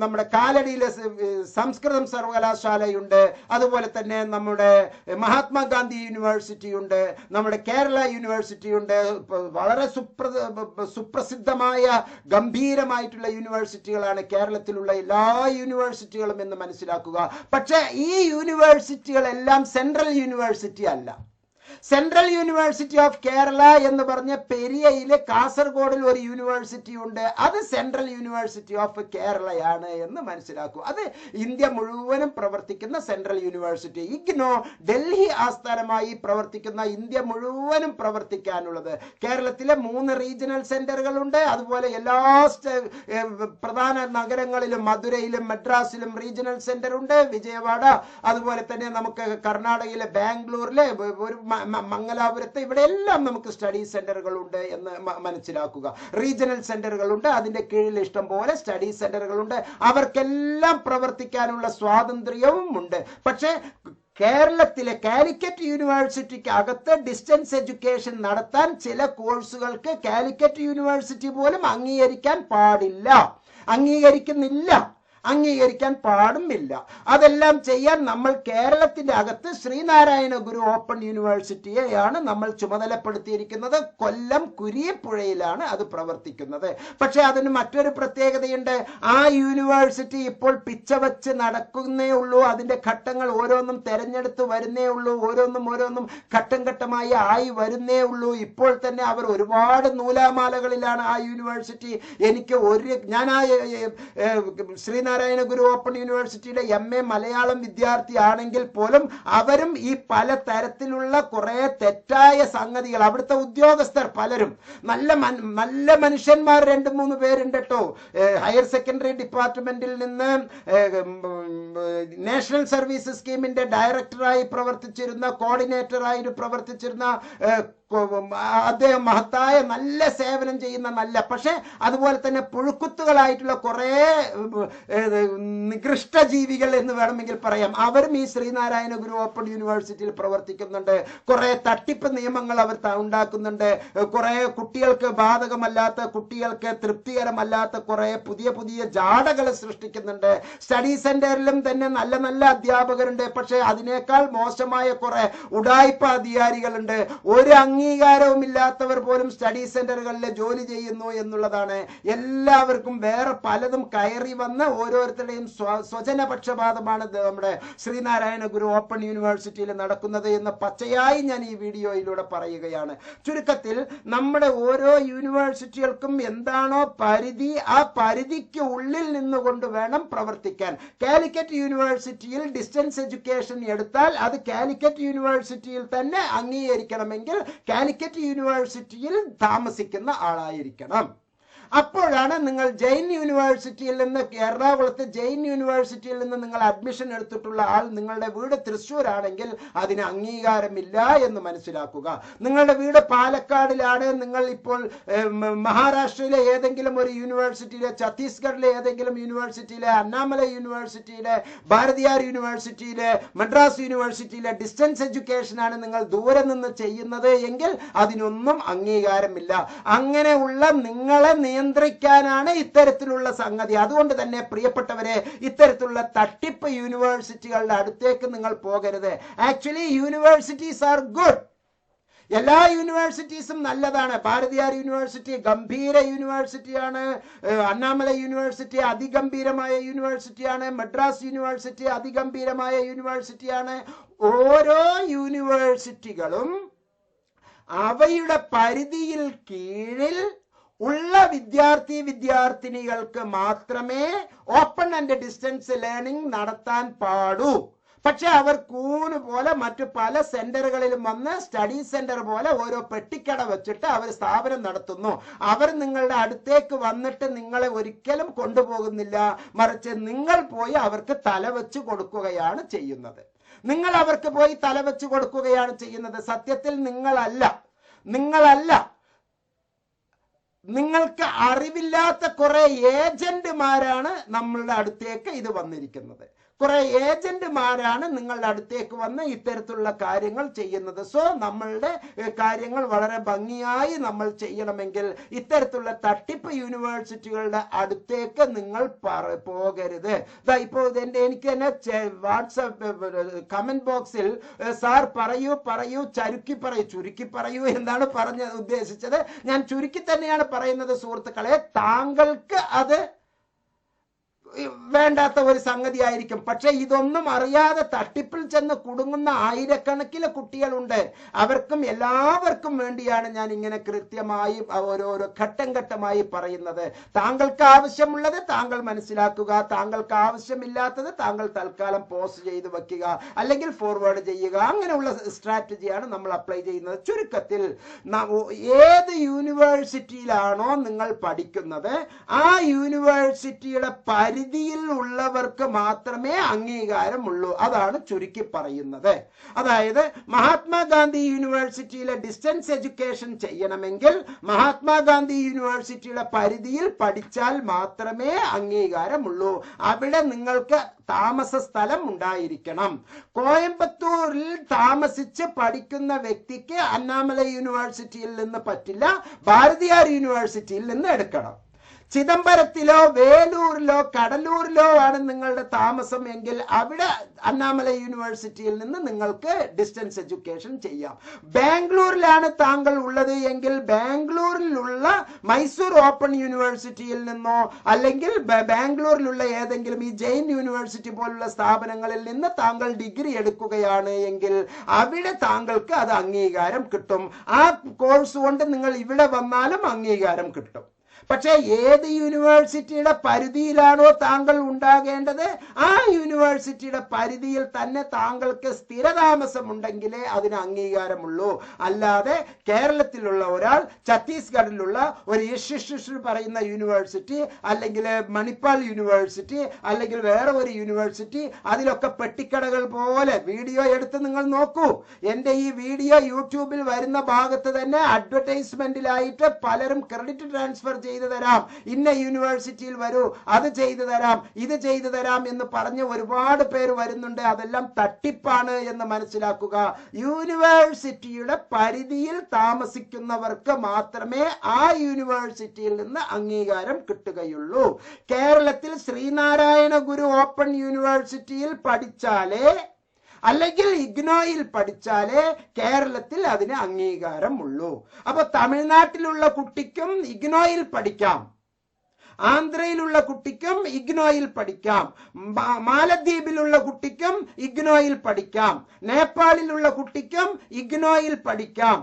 നമ്മുടെ കാലടിയിലെ സംസ്കൃതം സർവകലാശാലയുണ്ട്, അതുപോലെ തന്നെ നമ്മുടെ മഹാത്മാഗാന്ധി യൂണിവേഴ്സിറ്റി ഉണ്ട്, നമ്മുടെ കേരള യൂണിവേഴ്സിറ്റി ഉണ്ട്. വളരെ സുപ്രസിദ്ധമായ ഗംഭീരമായിട്ടുള്ള യൂണിവേഴ്സിറ്റികളാണ് കേരളത്തിലുള്ള എല്ലാ യൂണിവേഴ്സിറ്റികളും എന്ന് മനസ്സിലാക്കുക. പക്ഷേ ഈ യൂണിവേഴ്സിറ്റികളെല്ലാം സെൻട്രൽ യൂണിവേഴ്സിറ്റി അല്ല. സെൻട്രൽ യൂണിവേഴ്സിറ്റി ഓഫ് കേരള എന്ന് പറഞ്ഞ പെരിയയിലെ കാസർഗോഡിൽ ഒരു യൂണിവേഴ്സിറ്റി ഉണ്ട്. അത് സെൻട്രൽ യൂണിവേഴ്സിറ്റി ഓഫ് കേരളയാണ് എന്ന് മനസ്സിലാക്കൂ. അത് ഇന്ത്യ മുഴുവനും പ്രവർത്തിക്കുന്ന സെൻട്രൽ യൂണിവേഴ്സിറ്റി. ഇഗ്നോ ഡൽഹി ആസ്ഥാനമായി പ്രവർത്തിക്കുന്ന, ഇന്ത്യ മുഴുവനും പ്രവർത്തിക്കാനുള്ളത്. കേരളത്തിലെ 3 റീജിയണൽ സെന്ററുകളുണ്ട്. അതുപോലെ എല്ലാ പ്രധാന നഗരങ്ങളിലും, മധുരയിലും മദ്രാസിലും റീജിയണൽ സെന്റർ ഉണ്ട്. വിജയവാഡ, അതുപോലെ തന്നെ നമുക്ക് കർണാടകയിലെ ബാംഗ്ലൂരിലെ ഒരു മംഗലാപുരത്ത്, ഇവിടെ എല്ലാം നമുക്ക് സ്റ്റഡി സെന്ററുകളുണ്ട് എന്ന് മനസ്സിലാക്കുക. റീജിയണൽ സെന്ററുകളുണ്ട്, അതിന്റെ കീഴിൽ ഇഷ്ടം പോലെ സ്റ്റഡി സെന്ററുകളുണ്ട്. അവർക്കെല്ലാം പ്രവർത്തിക്കാനുള്ള സ്വാതന്ത്ര്യവും ഉണ്ട്. പക്ഷേ കേരളത്തിലെ കാലിക്കറ്റ് യൂണിവേഴ്സിറ്റിക്ക് അകത്ത് ഡിസ്റ്റൻസ് എഡ്യൂക്കേഷൻ നടത്താൻ ചില കോഴ്സുകൾക്ക് കാലിക്കറ്റ് യൂണിവേഴ്സിറ്റി പോലും അംഗീകരിക്കാൻ പാടില്ല, അംഗീകരിക്കാൻ പാടുമില്ല. അതെല്ലാം ചെയ്യാൻ നമ്മൾ കേരളത്തിന്റെ അകത്ത് ശ്രീനാരായണ ഗുരു ഓപ്പൺ യൂണിവേഴ്സിറ്റിയെയാണ് നമ്മൾ ചുമതലപ്പെടുത്തിയിരിക്കുന്നത്. കൊല്ലം കുരിയപ്പുഴയിലാണ് അത് പ്രവർത്തിക്കുന്നത്. പക്ഷെ അതിന് മറ്റൊരു പ്രത്യേകതയുണ്ട്. ആ യൂണിവേഴ്സിറ്റി ഇപ്പോൾ പിച്ചവച്ച് നടക്കുന്നേ ഉള്ളൂ. അതിന്റെ ഘട്ടങ്ങൾ ഓരോന്നും തെരഞ്ഞെടുത്ത് വരുന്നേ ഉള്ളൂ. ഓരോന്നും ഘട്ടം ഘട്ടമായി ആയി വരുന്നേ ഉള്ളൂ. ഇപ്പോൾ തന്നെ അവർ ഒരുപാട് നൂലാമാലകളിലാണ് ആ യൂണിവേഴ്സിറ്റി. ഞാൻ ആ ശ്രീനാരായണ ഗുരു ഓപ്പൺ യൂണിവേഴ്സിറ്റിയുടെ MA മലയാളം വിദ്യാർത്ഥി ആണെങ്കിൽ പോലും അവരും ഈ പല തരത്തിലുള്ള കുറെ തെറ്റായ സംഗതികൾ, അവിടുത്തെ ഉദ്യോഗസ്ഥർ പലരും നല്ല മനുഷ്യന്മാർ 2-3 പേരുണ്ട് കേട്ടോ. ഹയർ സെക്കൻഡറി ഡിപ്പാർട്ട്മെന്റിൽ നിന്ന് നാഷണൽ സർവീസ് സ്കീമിന്റെ ഡയറക്ടറായി പ്രവർത്തിച്ചിരുന്ന, കോർഡിനേറ്ററായി പ്രവർത്തിച്ചിരുന്ന അദ്ദേഹം മഹത്തായ നല്ല സേവനം ചെയ്യുന്ന പക്ഷെ അതുപോലെ തന്നെ പുഴുക്കുത്തുകളായിട്ടുള്ള കുറെ നികൃഷ്ട ജീവികൾ എന്ന് വേണമെങ്കിൽ പറയാം. അവരും ഈ ശ്രീനാരായണ ഗുരു ഓപ്പൺ യൂണിവേഴ്സിറ്റിയിൽ പ്രവർത്തിക്കുന്നുണ്ട്. കുറെ തട്ടിപ്പ് നിയമങ്ങൾ അവർ ഉണ്ടാക്കുന്നുണ്ട്. കുറെ കുട്ടികൾക്ക് ബാധകമല്ലാത്ത, കുട്ടികൾക്ക് തൃപ്തികരമല്ലാത്ത കുറെ പുതിയ ജാടകൾ സൃഷ്ടിക്കുന്നുണ്ട്. സ്റ്റഡി സെന്ററിലും തന്നെ നല്ല അധ്യാപകരുണ്ട്. പക്ഷെ അതിനേക്കാൾ മോശമായ കുറെ ഉഡായിപ്പ അധികാരികളുണ്ട്. ഒരു അംഗീകാരവും ഇല്ലാത്തവർ പോലും സ്റ്റഡി സെന്ററുകളിൽ ജോലി ചെയ്യുന്നു എന്നുള്ളതാണ്. എല്ലാവർക്കും വേറെ പലതും കയറി വന്ന് ഓരോരുത്തരുടെയും സ്വജനപക്ഷപാതമാണ് നമ്മുടെ ശ്രീനാരായണ ഗുരു ഓപ്പൺ യൂണിവേഴ്സിറ്റിയിൽ നടക്കുന്നത് എന്ന് പച്ചയായി ഞാൻ ഈ വീഡിയോയിലൂടെ പറയുകയാണ്. ചുരുക്കത്തിൽ നമ്മുടെ ഓരോ യൂണിവേഴ്സിറ്റികൾക്കും എന്താണോ പരിധി, ആ പരിധിക്ക് ഉള്ളിൽ നിന്നുകൊണ്ട് വേണം പ്രവർത്തിക്കാൻ. കാലിക്കറ്റ് യൂണിവേഴ്സിറ്റിയിൽ ഡിസ്റ്റൻസ് എഡ്യൂക്കേഷൻ എടുത്താൽ അത് കാലിക്കറ്റ് യൂണിവേഴ്സിറ്റിയിൽ തന്നെ അംഗീകരിക്കണമെങ്കിൽ കാലിക്കറ്റ് യൂണിവേഴ്സിറ്റിയിൽ താമസിക്കുന്ന ആളായിരിക്കണം. അപ്പോഴാണ് നിങ്ങൾ ജെയിൻ യൂണിവേഴ്സിറ്റിയിൽ നിന്ന്, എറണാകുളത്ത് ജെയിൻ യൂണിവേഴ്സിറ്റിയിൽ നിന്ന് നിങ്ങൾ അഡ്മിഷൻ എടുത്തിട്ടുള്ള ആൾ, നിങ്ങളുടെ വീട് തൃശ്ശൂർ ആണെങ്കിൽ അതിന് അംഗീകാരമില്ല എന്ന് മനസ്സിലാക്കുക. നിങ്ങളുടെ വീട് പാലക്കാടിലാണ്, നിങ്ങൾ ഇപ്പോൾ മഹാരാഷ്ട്രയിലെ ഏതെങ്കിലും ഒരു യൂണിവേഴ്സിറ്റിയിലെ, ഛത്തീസ്ഗഡിലെ ഏതെങ്കിലും യൂണിവേഴ്സിറ്റിയിലെ, അണ്ണാമല യൂണിവേഴ്സിറ്റിയിലെ, ഭാരതിയാർ യൂണിവേഴ്സിറ്റിയിലെ, മദ്രാസ് യൂണിവേഴ്സിറ്റിയിലെ ഡിസ്റ്റൻസ് എഡ്യൂക്കേഷനാണ് നിങ്ങൾ ദൂരെ നിന്ന് ചെയ്യുന്നത് എങ്കിൽ അതിനൊന്നും അംഗീകാരമില്ല. അങ്ങനെയുള്ള നിങ്ങളെ നിയന്ത്രിക്കാനാണ് ഇത്തരത്തിലുള്ള സംഗതി. അതുകൊണ്ട് തന്നെ പ്രിയപ്പെട്ടവരെ, ഇത്തരത്തിലുള്ള തട്ടിപ്പ് യൂണിവേഴ്സിറ്റികളുടെ അടുത്തേക്ക് നിങ്ങൾ പോകരുത്. Actually universities are good. എല്ലാ യൂണിവേഴ്സിറ്റീസും നല്ലതാണ്. ഭാരതിയാർ യൂണിവേഴ്സിറ്റി ഗംഭീര യൂണിവേഴ്സിറ്റിയാണ്. അണ്ണാമല യൂണിവേഴ്സിറ്റി അതിഗംഭീരമായ യൂണിവേഴ്സിറ്റിയാണ്. മദ്രാസ് യൂണിവേഴ്സിറ്റി അതിഗംഭീരമായ യൂണിവേഴ്സിറ്റിയാണ്. ഓരോ യൂണിവേഴ്സിറ്റികളും അവയുടെ പരിധിയിൽ കീഴിൽ ഉള്ള വിദ്യാർത്ഥിനികൾക്ക് മാത്രമേ ഓപ്പൺ ആൻഡ് ഡിസ്റ്റൻസ് ലേണിംഗ് നടത്താൻ പാടൂ. പക്ഷെ അവർ കൂന് പോലെ മറ്റു പല സെന്ററുകളിലും വന്ന് സ്റ്റഡി സെന്റർ പോലെ ഓരോ പെട്ടിക്കട വെച്ചിട്ട് അവർ സ്ഥാപനം നടത്തുന്നു. അവർ നിങ്ങളുടെ അടുത്തേക്ക് വന്നിട്ട് നിങ്ങളെ ഒരിക്കലും കൊണ്ടുപോകുന്നില്ല, മറിച്ച് നിങ്ങൾ പോയി അവർക്ക് തലവെച്ച് കൊടുക്കുകയാണ് ചെയ്യുന്നത്. നിങ്ങൾ അവർക്ക് പോയി തലവെച്ച് കൊടുക്കുകയാണ് ചെയ്യുന്നത്. സത്യത്തിൽ നിങ്ങളല്ല, നിങ്ങൾക്ക് അറിവില്ലാത്ത കുറെ ഏജന്റുമാരാണ് നമ്മളുടെ അടുത്തേക്ക് ഇത് വന്നിരിക്കുന്നത്. കുറെ ഏജന്റുമാരാണ് നിങ്ങളുടെ അടുത്തേക്ക് വന്ന് ഇത്തരത്തിലുള്ള കാര്യങ്ങൾ ചെയ്യുന്നത്. സോ നമ്മളുടെ കാര്യങ്ങൾ വളരെ ഭംഗിയായി നമ്മൾ ചെയ്യണമെങ്കിൽ ഇത്തരത്തിലുള്ള തട്ടിപ്പ് യൂണിവേഴ്സിറ്റികളുടെ അടുത്തേക്ക് നിങ്ങൾ പോകരുത്. ഇപ്പോൾ എനിക്ക് തന്നെ വാട്സാപ്പ് കമന്റ് ബോക്സിൽ സാർ പറയൂ ചുരുക്കി പറയൂ എന്നാണ് ഉദ്ദേശിച്ചത്. ഞാൻ ചുരുക്കി തന്നെയാണ് പറയുന്നത് സുഹൃത്തുക്കളെ. താങ്കൾക്ക് അത് വേണ്ടാത്ത ഒരു സംഗതി ആയിരിക്കും. പക്ഷെ ഇതൊന്നും അറിയാതെ തട്ടിപ്പിൽ ചെന്ന് കുടുങ്ങുന്ന ആയിരക്കണക്കിന് കുട്ടികളുണ്ട്. എല്ലാവർക്കും വേണ്ടിയാണ് ഞാൻ ഇങ്ങനെ കൃത്യമായി ഓരോരോ ഘട്ടം ഘട്ടമായി പറയുന്നത്. താങ്കൾക്ക് ആവശ്യമുള്ളത് താങ്കൾ മനസ്സിലാക്കുക, താങ്കൾക്ക് ആവശ്യമില്ലാത്തത് താങ്കൾ തൽക്കാലം പോസ്റ്റ് ചെയ്ത് വെക്കുക, അല്ലെങ്കിൽ ഫോർവേഡ് ചെയ്യുക. അങ്ങനെയുള്ള സ്ട്രാറ്റജിയാണ് നമ്മൾ അപ്ലൈ ചെയ്യുന്നത്. ചുരുക്കത്തിൽ ഏത് യൂണിവേഴ്സിറ്റിയിലാണോ നിങ്ങൾ പഠിക്കുന്നത് ആ യൂണിവേഴ്സിറ്റിയുടെ പരിധിയിൽ ഉള്ളവർക്ക് മാത്രമേ അംഗീകാരമുള്ളൂ. അതാണ് ചുരുക്കി പറയുന്നത്. അതായത് മഹാത്മാഗാന്ധി യൂണിവേഴ്സിറ്റിയിലെ ഡിസ്റ്റൻസ് എഡ്യൂക്കേഷൻ ചെയ്യണമെങ്കിൽ മഹാത്മാഗാന്ധി യൂണിവേഴ്സിറ്റിയുടെ പരിധിയിൽ പഠിച്ചാൽ മാത്രമേ അംഗീകാരമുള്ളൂ. അവിടെ നിങ്ങൾക്ക് താമസ സ്ഥലം ഉണ്ടായിരിക്കണം. കോയമ്പത്തൂരിൽ താമസിച്ച് പഠിക്കുന്ന വ്യക്തിക്ക് അണ്ണാമലൈ യൂണിവേഴ്സിറ്റിയിൽ നിന്ന് പറ്റില്ല, ഭാരതിയാർ യൂണിവേഴ്സിറ്റിയിൽ നിന്ന് എടുക്കണം. ചിദംബരത്തിലോ വേലൂരിലോ കടലൂരിലോ ആണ് നിങ്ങളുടെ താമസം എങ്കിൽ അവിടെ അണ്ണാമലൈ യൂണിവേഴ്സിറ്റിയിൽ നിന്ന് നിങ്ങൾക്ക് ഡിസ്റ്റൻസ് എഡ്യൂക്കേഷൻ ചെയ്യാം. ബാംഗ്ലൂരിലാണ് താങ്കൾ ഉള്ളത് എങ്കിൽ ബാംഗ്ലൂരിലുള്ള മൈസൂർ ഓപ്പൺ യൂണിവേഴ്സിറ്റിയിൽ നിന്നോ അല്ലെങ്കിൽ ബാംഗ്ലൂരിലുള്ള ഏതെങ്കിലും ഈ ജെയിൻ യൂണിവേഴ്സിറ്റി പോലുള്ള സ്ഥാപനങ്ങളിൽ നിന്ന് താങ്കൾ ഡിഗ്രി എടുക്കുകയാണ് എങ്കിൽ അവിടെ താങ്കൾക്ക് അത് അംഗീകാരം കിട്ടും. ആ കോഴ്സ് കൊണ്ട് നിങ്ങൾ ഇവിടെ വന്നാലും അംഗീകാരം കിട്ടും. പക്ഷേ ഏത് യൂണിവേഴ്സിറ്റിയുടെ പരിധിയിലാണോ താങ്കൾ ഉണ്ടാകേണ്ടത് ആ യൂണിവേഴ്സിറ്റിയുടെ പരിധിയിൽ തന്നെ താങ്കൾക്ക് സ്ഥിരതാമസം ഉണ്ടെങ്കിലേ അതിന് അംഗീകാരമുള്ളൂ. അല്ലാതെ കേരളത്തിലുള്ള ഒരാൾ ഛത്തീസ്ഗഡിലുള്ള ഒരു യശസ്വി പറയുന്ന യൂണിവേഴ്സിറ്റി അല്ലെങ്കിൽ മണിപ്പാൽ യൂണിവേഴ്സിറ്റി അല്ലെങ്കിൽ വേറെ ഒരു യൂണിവേഴ്സിറ്റി അതിലൊക്കെ പെട്ടിക്കടകൾ പോലെ വീഡിയോ എടുത്ത് നിങ്ങൾ നോക്കൂ. എൻ്റെ ഈ വീഡിയോ യൂട്യൂബിൽ വരുന്ന ഭാഗത്ത് തന്നെ അഡ്വർടൈസ്മെന്റിലായിട്ട് പലരും ക്രെഡിറ്റ് ട്രാൻസ്ഫർ ചെയ്ത് തരാം, ഇന്ന യൂണിവേഴ്സിറ്റിയിൽ വരൂ, അത് ചെയ്തു തരാം, ഇത് ചെയ്തു തരാം എന്ന് പറഞ്ഞ് ഒരുപാട് പേര് വരുന്നുണ്ട്. അതെല്ലാം തട്ടിപ്പാണ് എന്ന് മനസ്സിലാക്കുക. യൂണിവേഴ്സിറ്റിയുടെ പരിധിയിൽ താമസിക്കുന്നവർക്ക് മാത്രമേ ആ യൂണിവേഴ്സിറ്റിയിൽ നിന്ന് അംഗീകാരം കിട്ടുകയുള്ളൂ. കേരളത്തിൽ ശ്രീനാരായണ ഗുരു ഓപ്പൺ യൂണിവേഴ്സിറ്റിയിൽ പഠിച്ചാലേ അല്ലെങ്കിൽ ഇഗ്നോയിൽ പഠിച്ചാലേ കേരളത്തിൽ അതിന് അംഗീകാരമുള്ളൂ. അപ്പൊ തമിഴ്നാട്ടിലുള്ള കുട്ടിക്കും ഇഗ്നോയിൽ പഠിക്കാം, ആന്ധ്രയിലുള്ള കുട്ടിക്കും ഇഗ്നോയിൽ പഠിക്കാം, മാലദ്വീപിലുള്ള കുട്ടിക്കും ഇഗ്നോയിൽ പഠിക്കാം, നേപ്പാളിലുള്ള കുട്ടിക്കും ഇഗ്നോയിൽ പഠിക്കാം,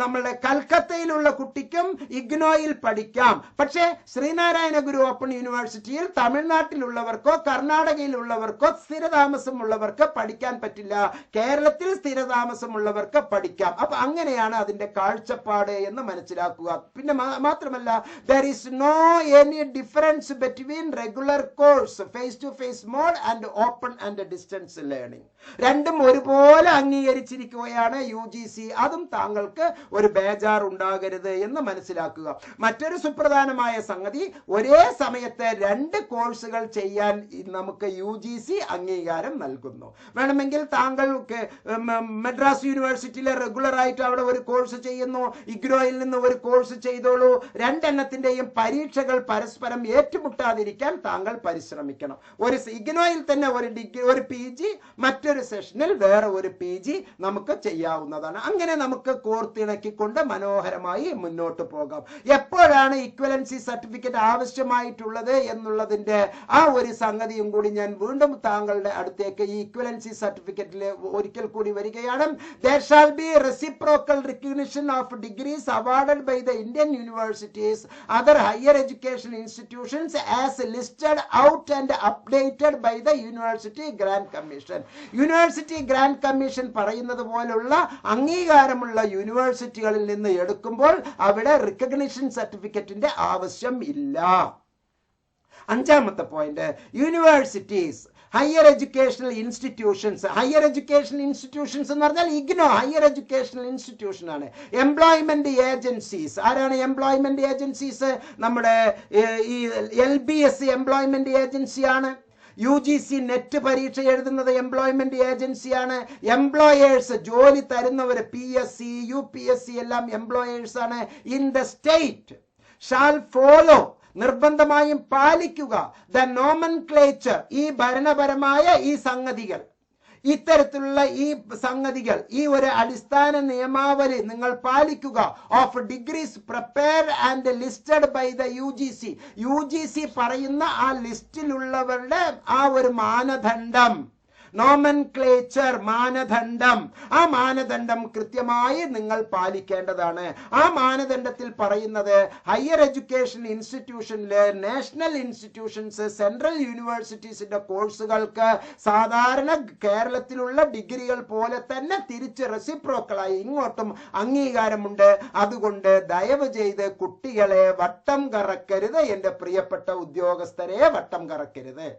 നമ്മളുടെ കൽക്കത്തയിലുള്ള കുട്ടിക്കും ഇഗ്നോയിൽ പഠിക്കാം. പക്ഷേ ശ്രീനാരായണ ഗുരു ഓപ്പൺ യൂണിവേഴ്സിറ്റിയിൽ തമിഴ്നാട്ടിലുള്ളവർക്കോ കർണാടകയിലുള്ളവർക്കോ സ്ഥിരതാമസമുള്ളവർക്ക് പഠിക്കാൻ പറ്റില്ല. കേരളത്തിൽ സ്ഥിരതാമസമുള്ളവർക്ക് പഠിക്കാം. അപ്പൊ അങ്ങനെയാണ് അതിന്റെ കാഴ്ചപ്പാട് എന്ന് മനസ്സിലാക്കുക. പിന്നെ മാത്രമല്ല, there is no any difference between regular course, face to face mode and open and distance learning. രണ്ടും ഒരുപോലെ അംഗീകരിച്ചിരിക്കുകയാണ് UGC. അതും താങ്കൾക്ക് ഒരു ബേജാർ ഉണ്ടാകരുത് എന്ന് മനസ്സിലാക്കുക. മറ്റൊരു സുപ്രധാനമായ സംഗതി, ഒരേ സമയത്ത് 2 കോഴ്സുകൾ ചെയ്യാൻ നമുക്ക് UGC അംഗീകാരം നൽകുന്നു. വേണമെങ്കിൽ താങ്കൾക്ക് മദ്രാസ് യൂണിവേഴ്സിറ്റിയിലെ റെഗുലർ ആയിട്ട് അവിടെ ഒരു കോഴ്സ് ചെയ്യുന്നു, ഇഗ്നോയിൽ നിന്ന് ഒരു കോഴ്സ് ചെയ്തോളൂ. 2 എണ്ണത്തിന്റെയും പരീക്ഷകൾ പരസ്പരം ഏറ്റുമുട്ടാതിരിക്കാൻ താങ്കൾ പരിശ്രമിക്കണം. ഒരു ഇഗ്നോയിൽ തന്നെ ഒരു PG, മറ്റൊരു സെഷനിൽ വേറെ ഒരു PG നമുക്ക് ചെയ്യാവുന്നതാണ്. അങ്ങനെ നമുക്ക് കോർത്തിണക്കിക്കൊണ്ട് മനോഹരമായി മുന്നോട്ട് പോകാം. എപ്പോഴാണ് ഇക്വലൻസി സർട്ടിഫിക്കറ്റ് ആവശ്യമായിട്ടുള്ളത് എന്നുള്ളതിന്റെ ആ ഒരു സംഗതിയും കൂടി ഞാൻ വീണ്ടും താങ്കളുടെ അടുത്തേക്ക് ഈ ഇക്വലൻസി സർട്ടിഫിക്കറ്റിൽ ഒരിക്കൽ കൂടി വരികയാണ്. There shall be reciprocal recognition of degrees awarded by the Indian universities, other higher education institutions as listed out and updated by the University Grant Commission. University Grant Commission പറയുന്നത് പോലുള്ള അംഗീകാരമുള്ള യൂണിവേഴ്സിറ്റികളിൽ നിന്ന് എടുക്കുമ്പോൾ അവിടെ റിക്കഗ്നിഷൻ സർട്ടിഫിക്കറ്റിന്റെ ആവശ്യം ഇല്ല. അഞ്ചാമത്തെ point, universities, higher educational institutions. Higher educational institutions എന്ന് പറഞ്ഞാൽ ഇഗ്നോ ഹയർ എഡ്യൂക്കേഷണൽ ഇൻസ്റ്റിറ്റ്യൂഷൻ ആണ്. എംപ്ലോയ്മെന്റ് ഏജൻസീസ്, ആരാണ് എംപ്ലോയ്മെന്റ് ഏജൻസീസ്? നമ്മുടെ ഈ LBS എംപ്ലോയ്മെന്റ് ഏജൻസിയാണ്. UGC നെറ്റ് പരീക്ഷ എഴുതുന്നത് എംപ്ലോയ്മെന്റ് ഏജൻസിയാണ്. എംപ്ലോയേഴ്സ്, ജോലി തരുന്നവർ, PSC UPSC എല്ലാം എംപ്ലോയേഴ്സ് ആണ്. In the state shall follow, നിർബന്ധമായും പാലിക്കുക, ദ നോമൻക്ലേച്ചർ, ഈ ഭരണപരമായ ഈ സംഗതികൾ, ഇത്തരത്തിലുള്ള ഈ സംഗതികൾ, ഈ ഒരു അടിസ്ഥാന നിയമാവലി നിങ്ങൾ പാലിക്കുക. Of degrees prepare and listed by the UGC പറയുന്ന ആ ലിസ്റ്റിലുള്ളവരുടെ ആ ഒരു മാനദണ്ഡം, നോമൻക്ലേച്ചർ, മാനദണ്ഡം, ആ മാനദണ്ഡം കൃത്യമായി നിങ്ങൾ പാലിക്കേണ്ടതാണ്. ആ മാനദണ്ഡത്തിൽ പറയുന്നത് ഹയർ എഡ്യൂക്കേഷൻ ഇൻസ്റ്റിറ്റ്യൂഷനിലെ നാഷണൽ ഇൻസ്റ്റിറ്റ്യൂഷൻസ്, സെൻട്രൽ യൂണിവേഴ്സിറ്റീസിന്റെ കോഴ്സുകൾക്ക് സാധാരണ കേരളത്തിലുള്ള ഡിഗ്രികൾ പോലെ തന്നെ തിരിച്ച് റെസിപ്രോക്കലായി ഇങ്ങോട്ടും അംഗീകാരമുണ്ട്. അതുകൊണ്ട് ദയവ് ചെയ്ത് കുട്ടികളെ വട്ടം കറക്കരുത്, എൻ്റെ പ്രിയപ്പെട്ട ഉദ്യോഗസ്ഥരെ വട്ടം കറക്കരുത്.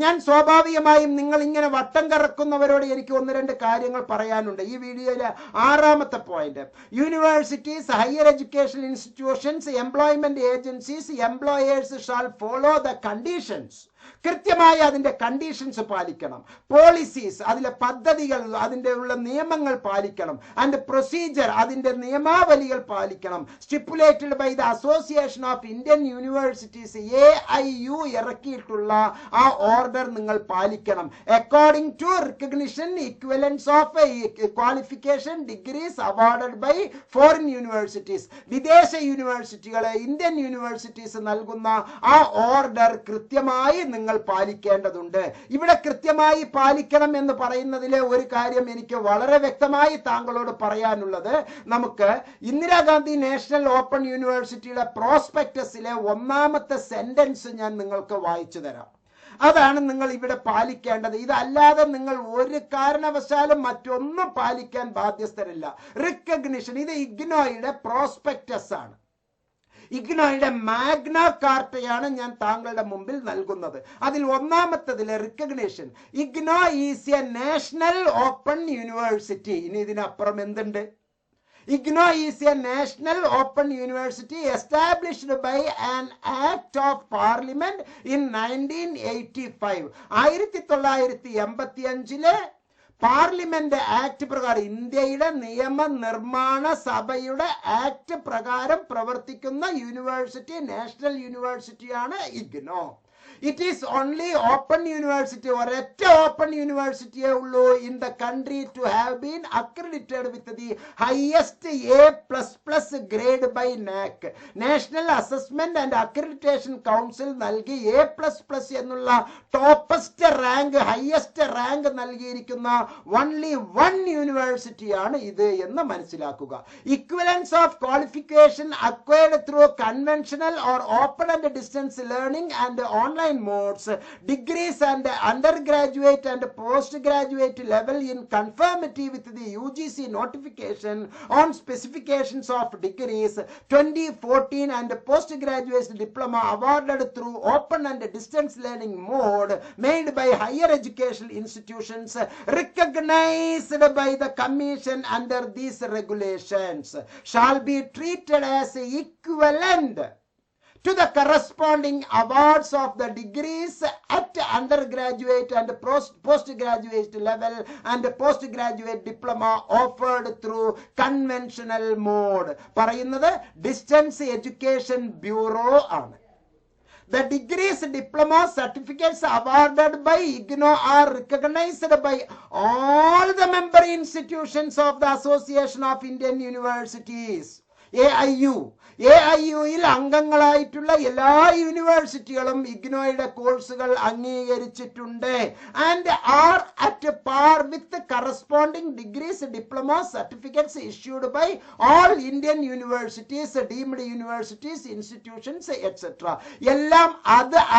ഞാൻ സ്വാഭാവികമായും നിങ്ങൾ ഇങ്ങനെ വട്ടം കറക്കുന്നവരോട് എനിക്ക് 1-2 കാര്യങ്ങൾ പറയാനുണ്ട്. ഈ വീഡിയോയിലെ 6ാമത്തെ point, universities, higher education institutions, employment agencies, employers shall follow the conditions. കൃത്യമായി അതിന്റെ കണ്ടീഷൻസ് പാലിക്കണം. പോളിസീസ്, അതിലെ പദ്ധതികൾ, അതിന്റെ ഉള്ള നിയമങ്ങൾ പാലിക്കണം. ആൻഡ് പ്രൊസീജിയർ, അതിന്റെ നിയമാവലികൾ പാലിക്കണം. Stipulated by the Association of Indian Universities, AIU ഇറക്കിയിട്ടുള്ള ആ ഓർഡർ നിങ്ങൾ പാലിക്കണം. According to recognition equivalence of qualification degrees awarded by foreign universities, വിദേശ യൂണിവേഴ്സിറ്റികളെ ഇന്ത്യൻ യൂണിവേഴ്സിറ്റീസ് നൽകുന്ന ആ ഓർഡർ കൃത്യമായി നിങ്ങൾ പാലിക്കേണ്ടതുണ്ട്. ഇവിടെ കൃത്യമായി പാലിക്കണം എന്ന് പറയുന്നതിലെ ഒരു കാര്യം എനിക്ക് വളരെ വ്യക്തമായി താങ്കളോട് പറയാനുള്ളത്, നമുക്ക് ഇന്ദിരാഗാന്ധി നാഷണൽ ഓപ്പൺ യൂണിവേഴ്സിറ്റിയുടെ പ്രോസ്പെക്ടസിലെ 1ാമത്തെ സെന്റൻസ് ഞാൻ നിങ്ങൾക്ക് വായിച്ചു തരാം. അതാണ് നിങ്ങൾ ഇവിടെ പാലിക്കേണ്ടത്. ഇതല്ലാതെ നിങ്ങൾ ഒരു കാരണവശാലും മറ്റൊന്നും പാലിക്കാൻ ബാധ്യസ്ഥരല്ല. റിക്കഗ്നിഷൻ, ഇത് ഇഗ്നോയുടെ പ്രോസ്പെക്ടസ് ആണ്. ഇഗ്നോയുടെ മാഗ്ന കാർട്ടയാണ് ഞാൻ താങ്കളുടെ മുമ്പിൽ നൽകുന്നത്. അതിൽ 1ാമത്തതിലെ recognition, IGNOU is a national open university. ഇനി ഇതിനപ്പുറം എന്തുണ്ട്? IGNOU is a national open university established by an act of parliament in 1985. 1985 parliament act പ്രകാരം, ഇന്ത്യയുടെ നിയമനിർമ്മാണ സഭയുടെ ആക്ട് പ്രകാരം പ്രവർത്തിക്കുന്ന യൂണിവേഴ്സിറ്റി, നാഷണൽ യൂണിവേഴ്സിറ്റിയാണ് IGNOU. It is only open university, ഒരൊറ്റ ഓപ്പൺ യൂണിവേഴ്സിറ്റിയേ ഉള്ളൂ in the country to have been accredited with the highest A++ grade by NAC. National Assessment and Accreditation Council നൽകി A++ എന്നുള്ള ടോപ്പസ്റ്റ് റാങ്ക്, ഹയസ്റ്റ് റാങ്ക് നൽകിയിരിക്കുന്ന only one university ആണ് ഇത് എന്ന് മനസ്സിലാക്കുക. Equivalence of qualification acquired through conventional or open and distance learning and online modes, degrees and undergraduate and postgraduate level in conformity with the UGC notification on specifications of degrees 2014 and postgraduate diploma awarded through open and distance learning mode made by higher education institutions recognized by the commission under these regulations shall be treated as equivalent to the corresponding awards of the degrees at undergraduate and postgraduate level and postgraduate diploma offered through conventional mode. പറയുന്നത് distance education bureau ആണ്. The degrees, diplomas, certificates awarded by IGNOU are recognized by all the member institutions of the Association of Indian Universities. AIU. AIU-യിൽ അംഗങ്ങളായിട്ടുള്ള എല്ലാ യൂണിവേഴ്സിറ്റികളും ഇഗ്നോയുടെ കോഴ്സുകൾ അംഗീകരിച്ചിട്ടുണ്ട്. And are at par with corresponding degrees, diploma, certificates issued by all Indian universities, deemed universities, institutions etcetera. എല്ലാം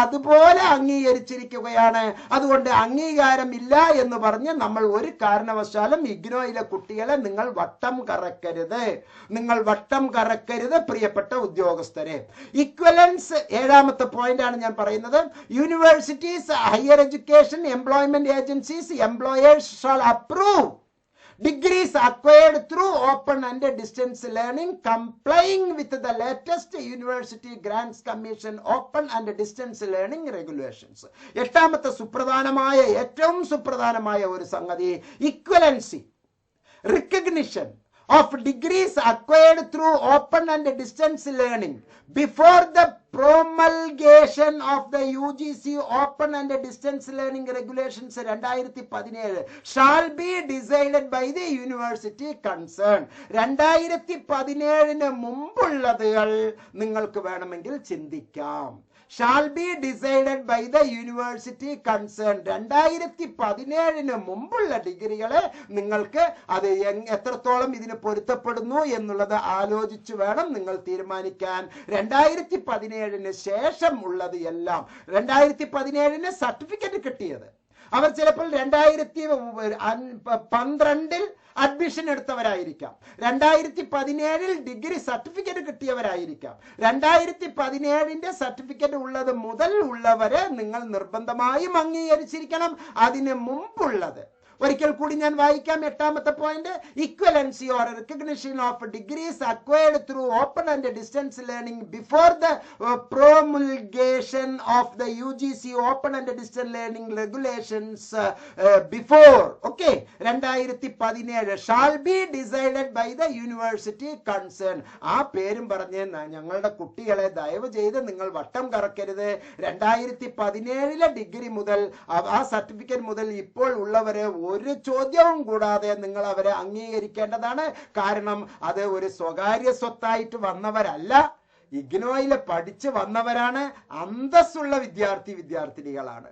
അതുപോലെ അംഗീകരിച്ചിരിക്കുകയാണ്. അതുകൊണ്ട് അംഗീകാരമില്ല എന്ന് പറഞ്ഞ് നമ്മൾ ഒരു കാരണവശാലും ഇഗ്നോയിലെ കുട്ടികളെ നിങ്ങൾ വട്ടം കറക്കരുത്. പ്രിയപ്പെട്ട ഉദ്യോഗസ്ഥരെ. ഇക്വലൻസ് 7ാമത്തെ പോയിന്റ് ആണ് ഞാൻ പറയുന്നത്. Universities, higher education, employment agencies, employers shall approve degrees acquired through open and distance learning complying with the latest University Grants Commission open and distance learning regulations. 8ാമത്തെ ഏറ്റവും സുപ്രധാനമായ ഒരു സംഗതി equivalency, recognition of degrees acquired through open and distance learning before the promulgation of the UGC open and distance learning regulations 2017 shall be decided by the university concerned. 2017 മുമ്പുള്ളതുകൾ നിങ്ങൾക്ക് വേണമെങ്കിൽ ചിന്തിക്കാം. shall be decided by the university concerned. 2017 മുമ്പുള്ള ഡിഗ്രികളെ നിങ്ങൾക്ക് അത് എത്രത്തോളം ഇതിന് പൊരുത്തപ്പെടുന്നു എന്നുള്ളത് ആലോചിച്ച് വേണം നിങ്ങൾ തീരുമാനിക്കാൻ. 2017 ശേഷം ഉള്ളത് എല്ലാം 2017 സർട്ടിഫിക്കറ്റ് കിട്ടിയത് അവർ ചിലപ്പോൾ 2012 അഡ്മിഷൻ എടുത്തവരായിരിക്കാം, 2017 ഡിഗ്രി സർട്ടിഫിക്കറ്റ് കിട്ടിയവരായിരിക്കാം. 2017 സർട്ടിഫിക്കറ്റ് ഉള്ളത് മുതൽ ഉള്ളവരെ നിങ്ങൾ നിർബന്ധമായും അംഗീകരിച്ചിരിക്കണം. അതിന് മുമ്പുള്ളത് ഒരിക്കൽ കൂടി ഞാൻ വായിക്കാം. 8ാമത്തെ point, equivalency or recognition of degrees acquired through open and distance learning before the promulgation of the UGC open and distance learning regulations before 2017 shall be decided by the university concerned. ആ പേരും പറഞ്ഞ് ഞങ്ങളുടെ കുട്ടികളെ ദയവ് ചെയ്ത് നിങ്ങൾ വട്ടം കറക്കരുത്. 2017 degree മുതൽ ആ സർട്ടിഫിക്കറ്റ് മുതൽ ഇപ്പോൾ ഉള്ളവരെ ഒരു ചോദ്യവും കൂടാതെ നിങ്ങൾ അവരെ അംഗീകരിക്കേണ്ടതാണ്. കാരണം അത് ഒരു സ്വകാര്യ സ്വത്തായിട്ട് വന്നവരല്ല, ഇഗ്നോയില് പഠിച്ച് വന്നവരാണ്. അന്തസ്സുള്ള വിദ്യാർത്ഥിനികളാണ്.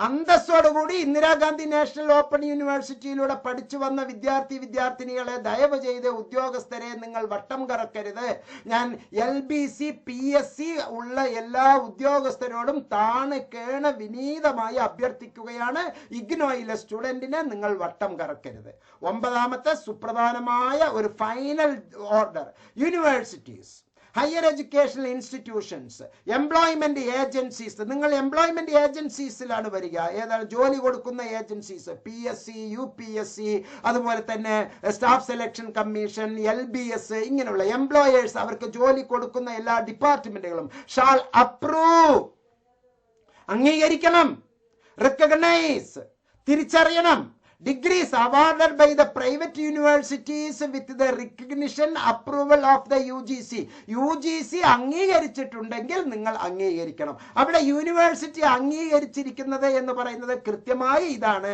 അന്തസ്സോടുകൂടി ഇന്ദിരാഗാന്ധി നാഷണൽ ഓപ്പൺ യൂണിവേഴ്സിറ്റിയിലൂടെ പഠിച്ചു വന്ന വിദ്യാർത്ഥിനികളെ ദയവ് ചെയ്ത് ഉദ്യോഗസ്ഥരെ നിങ്ങൾ വട്ടം കറക്കരുത്. ഞാൻ LBC PSC ഉള്ള എല്ലാ ഉദ്യോഗസ്ഥരോടും താണ് കേണ് വിനീതമായി അഭ്യർത്ഥിക്കുകയാണ്, ഇഗ്നോയിലെ സ്റ്റുഡന്റിനെ നിങ്ങൾ വട്ടം കറക്കരുത്. 9ാമത്തെ സുപ്രധാനമായ ഒരു final order, universities, higher educational institutions, employment agencies. നിങ്ങൾ എംപ്ലോയ്മെന്റ് ഏജൻസീസിലാണ് വരിക. ഏതാണ്? ജോലി കൊടുക്കുന്ന ഏജൻസീസ്, PSC, UPSC, അതുപോലെ തന്നെ സ്റ്റാഫ് സെലക്ഷൻ കമ്മീഷൻ, LBS, ഇങ്ങനെയുള്ള എംപ്ലോയേഴ്സ്, അവർക്ക് ജോലി കൊടുക്കുന്ന എല്ലാ ഡിപ്പാർട്ട്മെന്റുകളും ഷാൾ അപ്രൂവ്, അംഗീകരിക്കണം, റിക്കഗ്നൈസ്, തിരിച്ചറിയണം, degrees awarded by the private universities with the recognition approval of the UGC അംഗീകരിച്ചിട്ടുണ്ടെങ്കിൽ നിങ്ങൾ അംഗീകരിക്കണം. അവിടെ യൂണിവേഴ്സിറ്റി അംഗീകരിച്ചിരിക്കുന്നത് എന്ന് പറയുന്നത് കൃത്യമായി ഇതാണ്,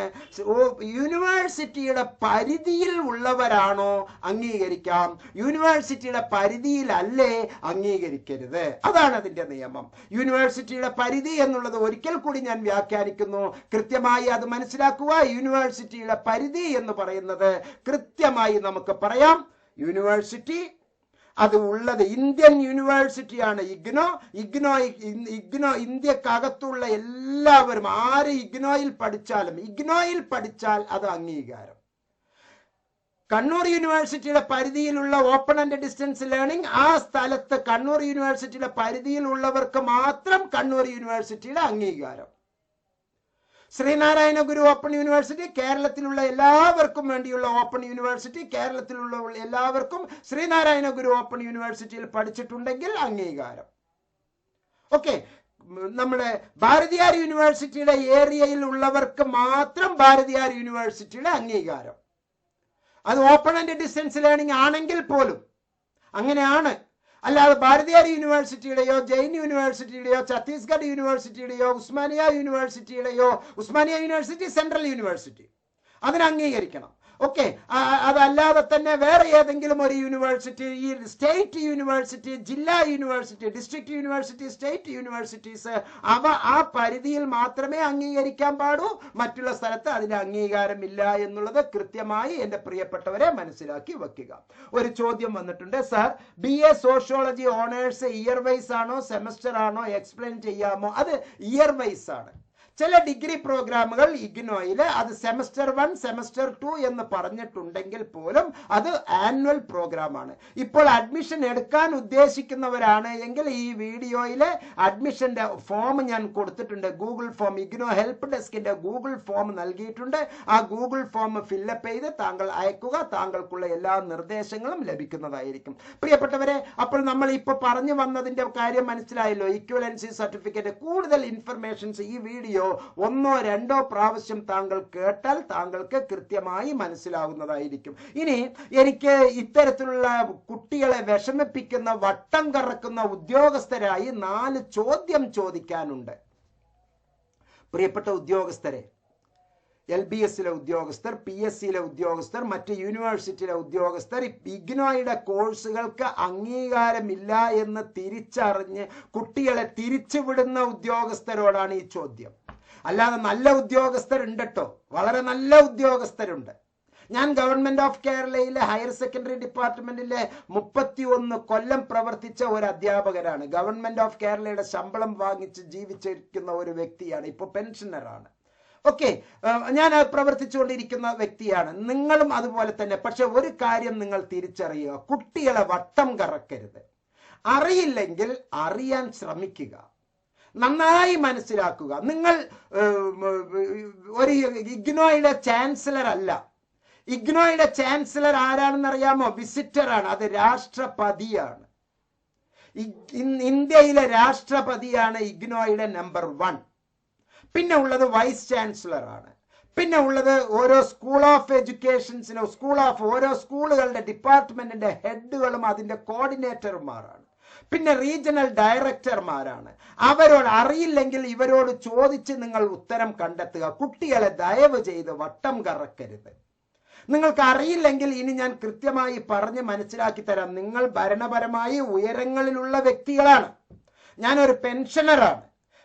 യൂണിവേഴ്സിറ്റിയുടെ പരിധിയിൽ ഉള്ളവരാണോ അംഗീകരിക്കാം, യൂണിവേഴ്സിറ്റിയുടെ പരിധിയിലല്ലേ അംഗീകരിക്കരുത്. അതാണ് അതിന്റെ നിയമം. യൂണിവേഴ്സിറ്റിയുടെ പരിധി എന്നുള്ളത് ഒരിക്കൽ കൂടി ഞാൻ വ്യാഖ്യാനിക്കുന്നു, കൃത്യമായി അത് മനസ്സിലാക്കുക. യൂണിവേഴ്സിറ്റി പരിധി എന്ന് പറയുന്നത് കൃത്യമായി നമുക്ക് പറയാം, യൂണിവേഴ്സിറ്റി അത് ഉള്ളത് ഇന്ത്യൻ യൂണിവേഴ്സിറ്റിയാണ്. ഇഗ്നോ ഇന്ത്യക്കകത്തുള്ള എല്ലാവരും ആര് ഇഗ്നോയിൽ പഠിച്ചാൽ അത് അംഗീകാരം. കണ്ണൂർ യൂണിവേഴ്സിറ്റിയുടെ പരിധിയിലുള്ള ഓപ്പൺ ആൻഡ് ഡിസ്റ്റൻസ് ലേണിംഗ്, ആ സ്ഥലത്ത് കണ്ണൂർ യൂണിവേഴ്സിറ്റിയുടെ പരിധിയിലുള്ളവർക്ക് മാത്രം കണ്ണൂർ യൂണിവേഴ്സിറ്റിയുടെ അംഗീകാരം. ശ്രീനാരായണ ഗുരു ഓപ്പൺ യൂണിവേഴ്സിറ്റി കേരളത്തിലുള്ള എല്ലാവർക്കും വേണ്ടിയുള്ള ഓപ്പൺ യൂണിവേഴ്സിറ്റി, കേരളത്തിലുള്ള എല്ലാവർക്കും ശ്രീനാരായണ ഗുരു ഓപ്പൺ യൂണിവേഴ്സിറ്റിയിൽ പഠിച്ചിട്ടുണ്ടെങ്കിൽ അംഗീകാരം. നമ്മുടെ ഭാരതിയാർ യൂണിവേഴ്സിറ്റിയുടെ ഏരിയയിൽ ഉള്ളവർക്ക് മാത്രം ഭാരതിയാർ യൂണിവേഴ്സിറ്റിയുടെ അംഗീകാരം. അത് ഓപ്പൺ ആൻഡ് ഡിസ്റ്റൻസ് ലേണിംഗ് ആണെങ്കിൽ പോലും അങ്ങനെയാണ്. അല്ലാതെ ഭാരതീയർ യൂണിവേഴ്സിറ്റിയുടെയോ ജെയിൻ യൂണിവേഴ്സിറ്റിയുടെയോ ഛത്തീസ്ഗഡ് യൂണിവേഴ്സിറ്റിയുടെയോ ഉസ്മാനിയ യൂണിവേഴ്സിറ്റി സെൻട്രൽ യൂണിവേഴ്സിറ്റി അതിനെ അംഗീകരിക്കണം. ഓക്കെ, അതല്ലാതെ തന്നെ വേറെ ഏതെങ്കിലും ഒരു യൂണിവേഴ്സിറ്റി, ഈ സ്റ്റേറ്റ് യൂണിവേഴ്സിറ്റി, ജില്ലാ university, district university, state universities, അവ ആ പരിധിയിൽ മാത്രമേ അംഗീകരിക്കാൻ പാടൂ. മറ്റുള്ള സ്ഥലത്ത് അതിന് അംഗീകാരമില്ല എന്നുള്ളത് കൃത്യമായി എൻ്റെ പ്രിയപ്പെട്ടവരെ മനസ്സിലാക്കി വെക്കുക. ഒരു ചോദ്യം വന്നിട്ടുണ്ട്, sir BA sociology honours year wise ആണോ സെമസ്റ്റർ ആണോ എക്സ്പ്ലെയിൻ ചെയ്യാമോ? അത് ഇയർ വൈസ് ആണ്. ചില ഡിഗ്രി പ്രോഗ്രാമുകൾ ഇഗ്നോയിൽ അത് സെമസ്റ്റർ 1 സെമസ്റ്റർ 2 എന്ന് പറഞ്ഞിട്ടുണ്ടെങ്കിൽ പോലും അത് ആനുവൽ പ്രോഗ്രാമാണ്. ഇപ്പോൾ അഡ്മിഷൻ എടുക്കാൻ ഉദ്ദേശിക്കുന്നവരാണ് എങ്കിൽ ഈ വീഡിയോയിലെ അഡ്മിഷന്റെ ഫോം ഞാൻ കൊടുത്തിട്ടുണ്ട്. ഗൂഗിൾ ഫോം, ഇഗ്നോ ഹെൽപ്പ് ഡെസ്കിന്റെ ഗൂഗിൾ ഫോം നൽകിയിട്ടുണ്ട്. ആ ഗൂഗിൾ ഫോം ഫില്ലപ്പ് ചെയ്ത് താങ്കൾ അയക്കുക. താങ്കൾക്കുള്ള എല്ലാ നിർദ്ദേശങ്ങളും ലഭിക്കുന്നതായിരിക്കും. പ്രിയപ്പെട്ടവരെ, അപ്പോൾ നമ്മൾ ഇപ്പോൾ പറഞ്ഞു വന്നതിന്റെ കാര്യം മനസ്സിലായല്ലോ. ഇക്വലൻസി സർട്ടിഫിക്കറ്റ്, കൂടുതൽ ഇൻഫർമേഷൻസ് ഈ വീഡിയോ 1 or 2 പ്രാവശ്യം താങ്കൾ കേട്ടാൽ താങ്കൾക്ക് കൃത്യമായി മനസ്സിലാകുന്നതായിരിക്കും. ഇനി എനിക്ക് ഇത്തരത്തിലുള്ള കുട്ടികളെ വിഷമിപ്പിക്കുന്ന, വട്ടം കറക്കുന്ന ഉദ്യോഗസ്ഥരായി 4 ചോദ്യം ചോദിക്കാനുണ്ട്. പ്രിയപ്പെട്ട ഉദ്യോഗസ്ഥരെ, LBSലെ ഉദ്യോഗസ്ഥർ, PSCയിലെ ഉദ്യോഗസ്ഥർ, മറ്റ് യൂണിവേഴ്സിറ്റിയിലെ ഉദ്യോഗസ്ഥർ, ഇഗ്നോയുടെ കോഴ്സുകൾക്ക് അംഗീകാരമില്ല എന്ന് തിരിച്ചറിഞ്ഞ് കുട്ടികളെ തിരിച്ചുവിടുന്ന ഉദ്യോഗസ്ഥരോടാണ് ഈ ചോദ്യം. അല്ലാതെ നല്ല ഉദ്യോഗസ്ഥരുണ്ട് കേട്ടോ, വളരെ നല്ല ഉദ്യോഗസ്ഥരുണ്ട്. ഞാൻ ഗവൺമെന്റ് ഓഫ് കേരളയിലെ ഹയർ സെക്കൻഡറി ഡിപ്പാർട്ട്മെന്റിലെ 31 കൊല്ലം പ്രവർത്തിച്ച ഒരു അധ്യാപകരാണ്. ഗവൺമെന്റ് ഓഫ് കേരളയുടെ ശമ്പളം വാങ്ങിച്ച് ജീവിച്ചിരിക്കുന്ന ഒരു വ്യക്തിയാണ്. ഇപ്പോൾ പെൻഷനറാണ്. ഓക്കെ, ഞാൻ പ്രവർത്തിച്ചുകൊണ്ടിരിക്കുന്ന വ്യക്തിയാണ്. നിങ്ങളും അതുപോലെ തന്നെ. പക്ഷെ ഒരു കാര്യം നിങ്ങൾ തിരിച്ചറിയുക, കുട്ടികളെ വട്ടം കറക്കരുത്. അറിയില്ലെങ്കിൽ അറിയാൻ ശ്രമിക്കുക, നന്നായി മനസ്സിലാക്കുക. നിങ്ങൾ ഒരു ഇഗ്നോയുടെ ചാൻസലർ അല്ല. ഇഗ്നോയുടെ ചാൻസലർ ആരാണെന്ന് അറിയാമോ? വിസിറ്ററാണ്. അത് രാഷ്ട്രപതിയാണ്. ഇന്ത്യയിലെ രാഷ്ട്രപതിയാണ് ഇഗ്നോയുടെ നമ്പർ 1. പിന്നെ ഉള്ളത് വൈസ് ചാൻസലർ ആണ്. പിന്നെ ഉള്ളത് ഓരോ സ്കൂൾ ഓഫ് എഡ്യൂക്കേഷൻസിനോ ഓരോ സ്കൂളുകളുടെ ഡിപ്പാർട്ട്മെന്റിന്റെ ഹെഡുകളും അതിന്റെ കോർഡിനേറ്റർമാരാണ്. പിന്നെ റീജിയണൽ ഡയറക്ടർമാരാണ്. അവരോട് അറിയില്ലെങ്കിൽ ഇവരോട് ചോദിച്ച് നിങ്ങൾ ഉത്തരം കണ്ടെത്തുക. കുട്ടികളെ ദയവ് ചെയ്ത് വട്ടം കറക്കരുത്. നിങ്ങൾക്ക് അറിയില്ലെങ്കിൽ ഇനി ഞാൻ കൃത്യമായി പറഞ്ഞ് മനസ്സിലാക്കി തരാം. നിങ്ങൾ ഭരണപരമായി ഉയരങ്ങളിലുള്ള വ്യക്തികളാണ്. ഞാനൊരു പെൻഷനറാണ്.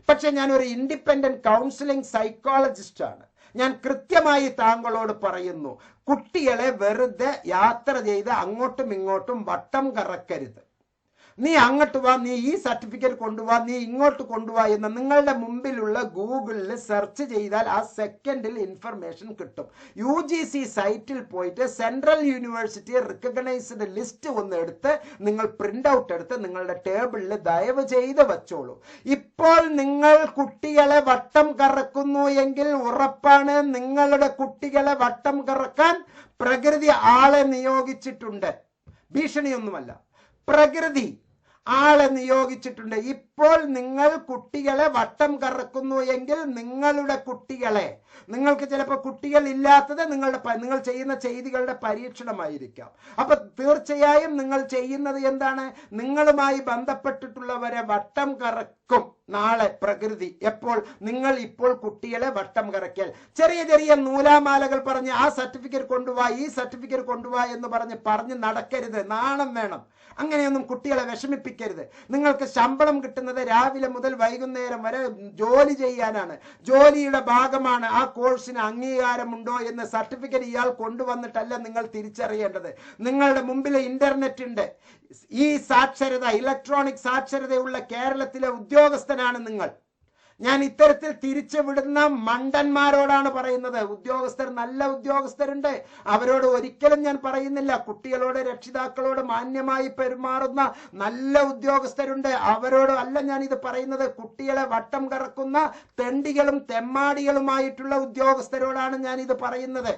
പക്ഷെ ഞാനൊരു ഇൻഡിപെൻഡന്റ് കൗൺസിലിംഗ് സൈക്കോളജിസ്റ്റ് ആണ്. ഞാൻ കൃത്യമായി താങ്കളോട് പറയുന്നു, കുട്ടികളെ വെറുതെ യാത്ര ചെയ്ത് അങ്ങോട്ടും ഇങ്ങോട്ടും വട്ടം കറക്കരുത്. നീ അങ്ങോട്ട് വാ, നീ ഈ സർട്ടിഫിക്കറ്റ് കൊണ്ടുപോവാ, നീ ഇങ്ങോട്ട് കൊണ്ടുപോവാ എന്ന് നിങ്ങളുടെ മുമ്പിലുള്ള ഗൂഗിളിൽ സെർച്ച് ചെയ്താൽ ആ സെക്കൻഡിൽ ഇൻഫർമേഷൻ കിട്ടും. UGC സൈറ്റിൽ പോയിട്ട് സെൻട്രൽ യൂണിവേഴ്സിറ്റി റിക്കഗ്നൈസ്ഡ് ലിസ്റ്റ് ഒന്ന് എടുത്ത് നിങ്ങൾ പ്രിന്റ് ഔട്ട് എടുത്ത് നിങ്ങളുടെ ടേബിളിൽ ദയവ് ചെയ്ത് വെച്ചോളൂ. ഇപ്പോൾ നിങ്ങൾ കുട്ടികളെ വട്ടം കറക്കുന്നു എങ്കിൽ ഉറപ്പാണ് നിങ്ങളുടെ കുട്ടികളെ വട്ടം കറക്കാൻ പ്രകൃതി ആളെ നിയോഗിച്ചിട്ടുണ്ട്. ഭീഷണിയൊന്നുമല്ല, പ്രകൃതി ആളെ നിയോഗിച്ചിട്ടുണ്ട്. ഇപ്പോൾ നിങ്ങൾ കുട്ടികളെ വട്ടം കറക്കുന്നു എങ്കിൽ നിങ്ങളുടെ കുട്ടികളെ, നിങ്ങൾക്ക് ചിലപ്പോൾ കുട്ടികൾ ഇല്ലാത്തത് നിങ്ങൾ ചെയ്യുന്ന ചെയ്തികളുടെ പരീക്ഷണമായിരിക്കാം. അപ്പൊ തീർച്ചയായും നിങ്ങൾ ചെയ്യുന്നത് എന്താണ്? നിങ്ങളുമായി ബന്ധപ്പെട്ടിട്ടുള്ളവരെ വട്ടം കറക്കും നാളെ പ്രകൃതി. എപ്പോൾ? നിങ്ങൾ ഇപ്പോൾ കുട്ടികളെ വട്ടം കറക്കിയാൽ. ചെറിയ ചെറിയ നൂലാമാലകൾ പറഞ്ഞ് ആ സർട്ടിഫിക്കറ്റ് കൊണ്ടുപോവാ, ഈ സർട്ടിഫിക്കറ്റ് കൊണ്ടുപോവാ എന്ന് പറഞ്ഞ് നടക്കരുത്. നാണം വേണം. അങ്ങനെയൊന്നും കുട്ടികളെ വിഷമിപ്പിക്കരുത്. നിങ്ങൾക്ക് ശമ്പളം കിട്ടുന്നത് രാവിലെ മുതൽ വൈകുന്നേരം വരെ ജോലി ചെയ്യാനാണ്. ജോലിയുടെ ഭാഗമാണ് ആ കോഴ്സിന് അംഗീകാരമുണ്ടോ എന്ന് സർട്ടിഫിക്കറ്റ് ഇയാൾ കൊണ്ടുവന്നിട്ടല്ല നിങ്ങൾ തിരിച്ചറിയേണ്ടത്. നിങ്ങളുടെ മുമ്പിൽ ഇന്റർനെറ്റ് ഉണ്ട്. ഈ സാക്ഷരത, ഇലക്ട്രോണിക് സാക്ഷരതയുള്ള കേരളത്തിലെ ഉദ്യോഗസ്ഥനാണ് നിങ്ങൾ. ഞാൻ ഇത്തരത്തിൽ തിരിച്ചുവിടുന്ന മണ്ടന്മാരോടാണ് പറയുന്നത്. ഉദ്യോഗസ്ഥർ, നല്ല ഉദ്യോഗസ്ഥരുണ്ട്, അവരോട് ഒരിക്കലും ഞാൻ പറയുന്നില്ല. കുട്ടികളോട്, രക്ഷിതാക്കളോട് മാന്യമായി പെരുമാറുന്ന നല്ല ഉദ്യോഗസ്ഥരുണ്ട്, അവരോട് അല്ല ഞാൻ ഇത് പറയുന്നത്. കുട്ടികളെ വട്ടം കറക്കുന്ന തെണ്ടികളും തെമ്മാടികളുമായിട്ടുള്ള ഉദ്യോഗസ്ഥരോടാണ് ഞാൻ ഇത് പറയുന്നത്.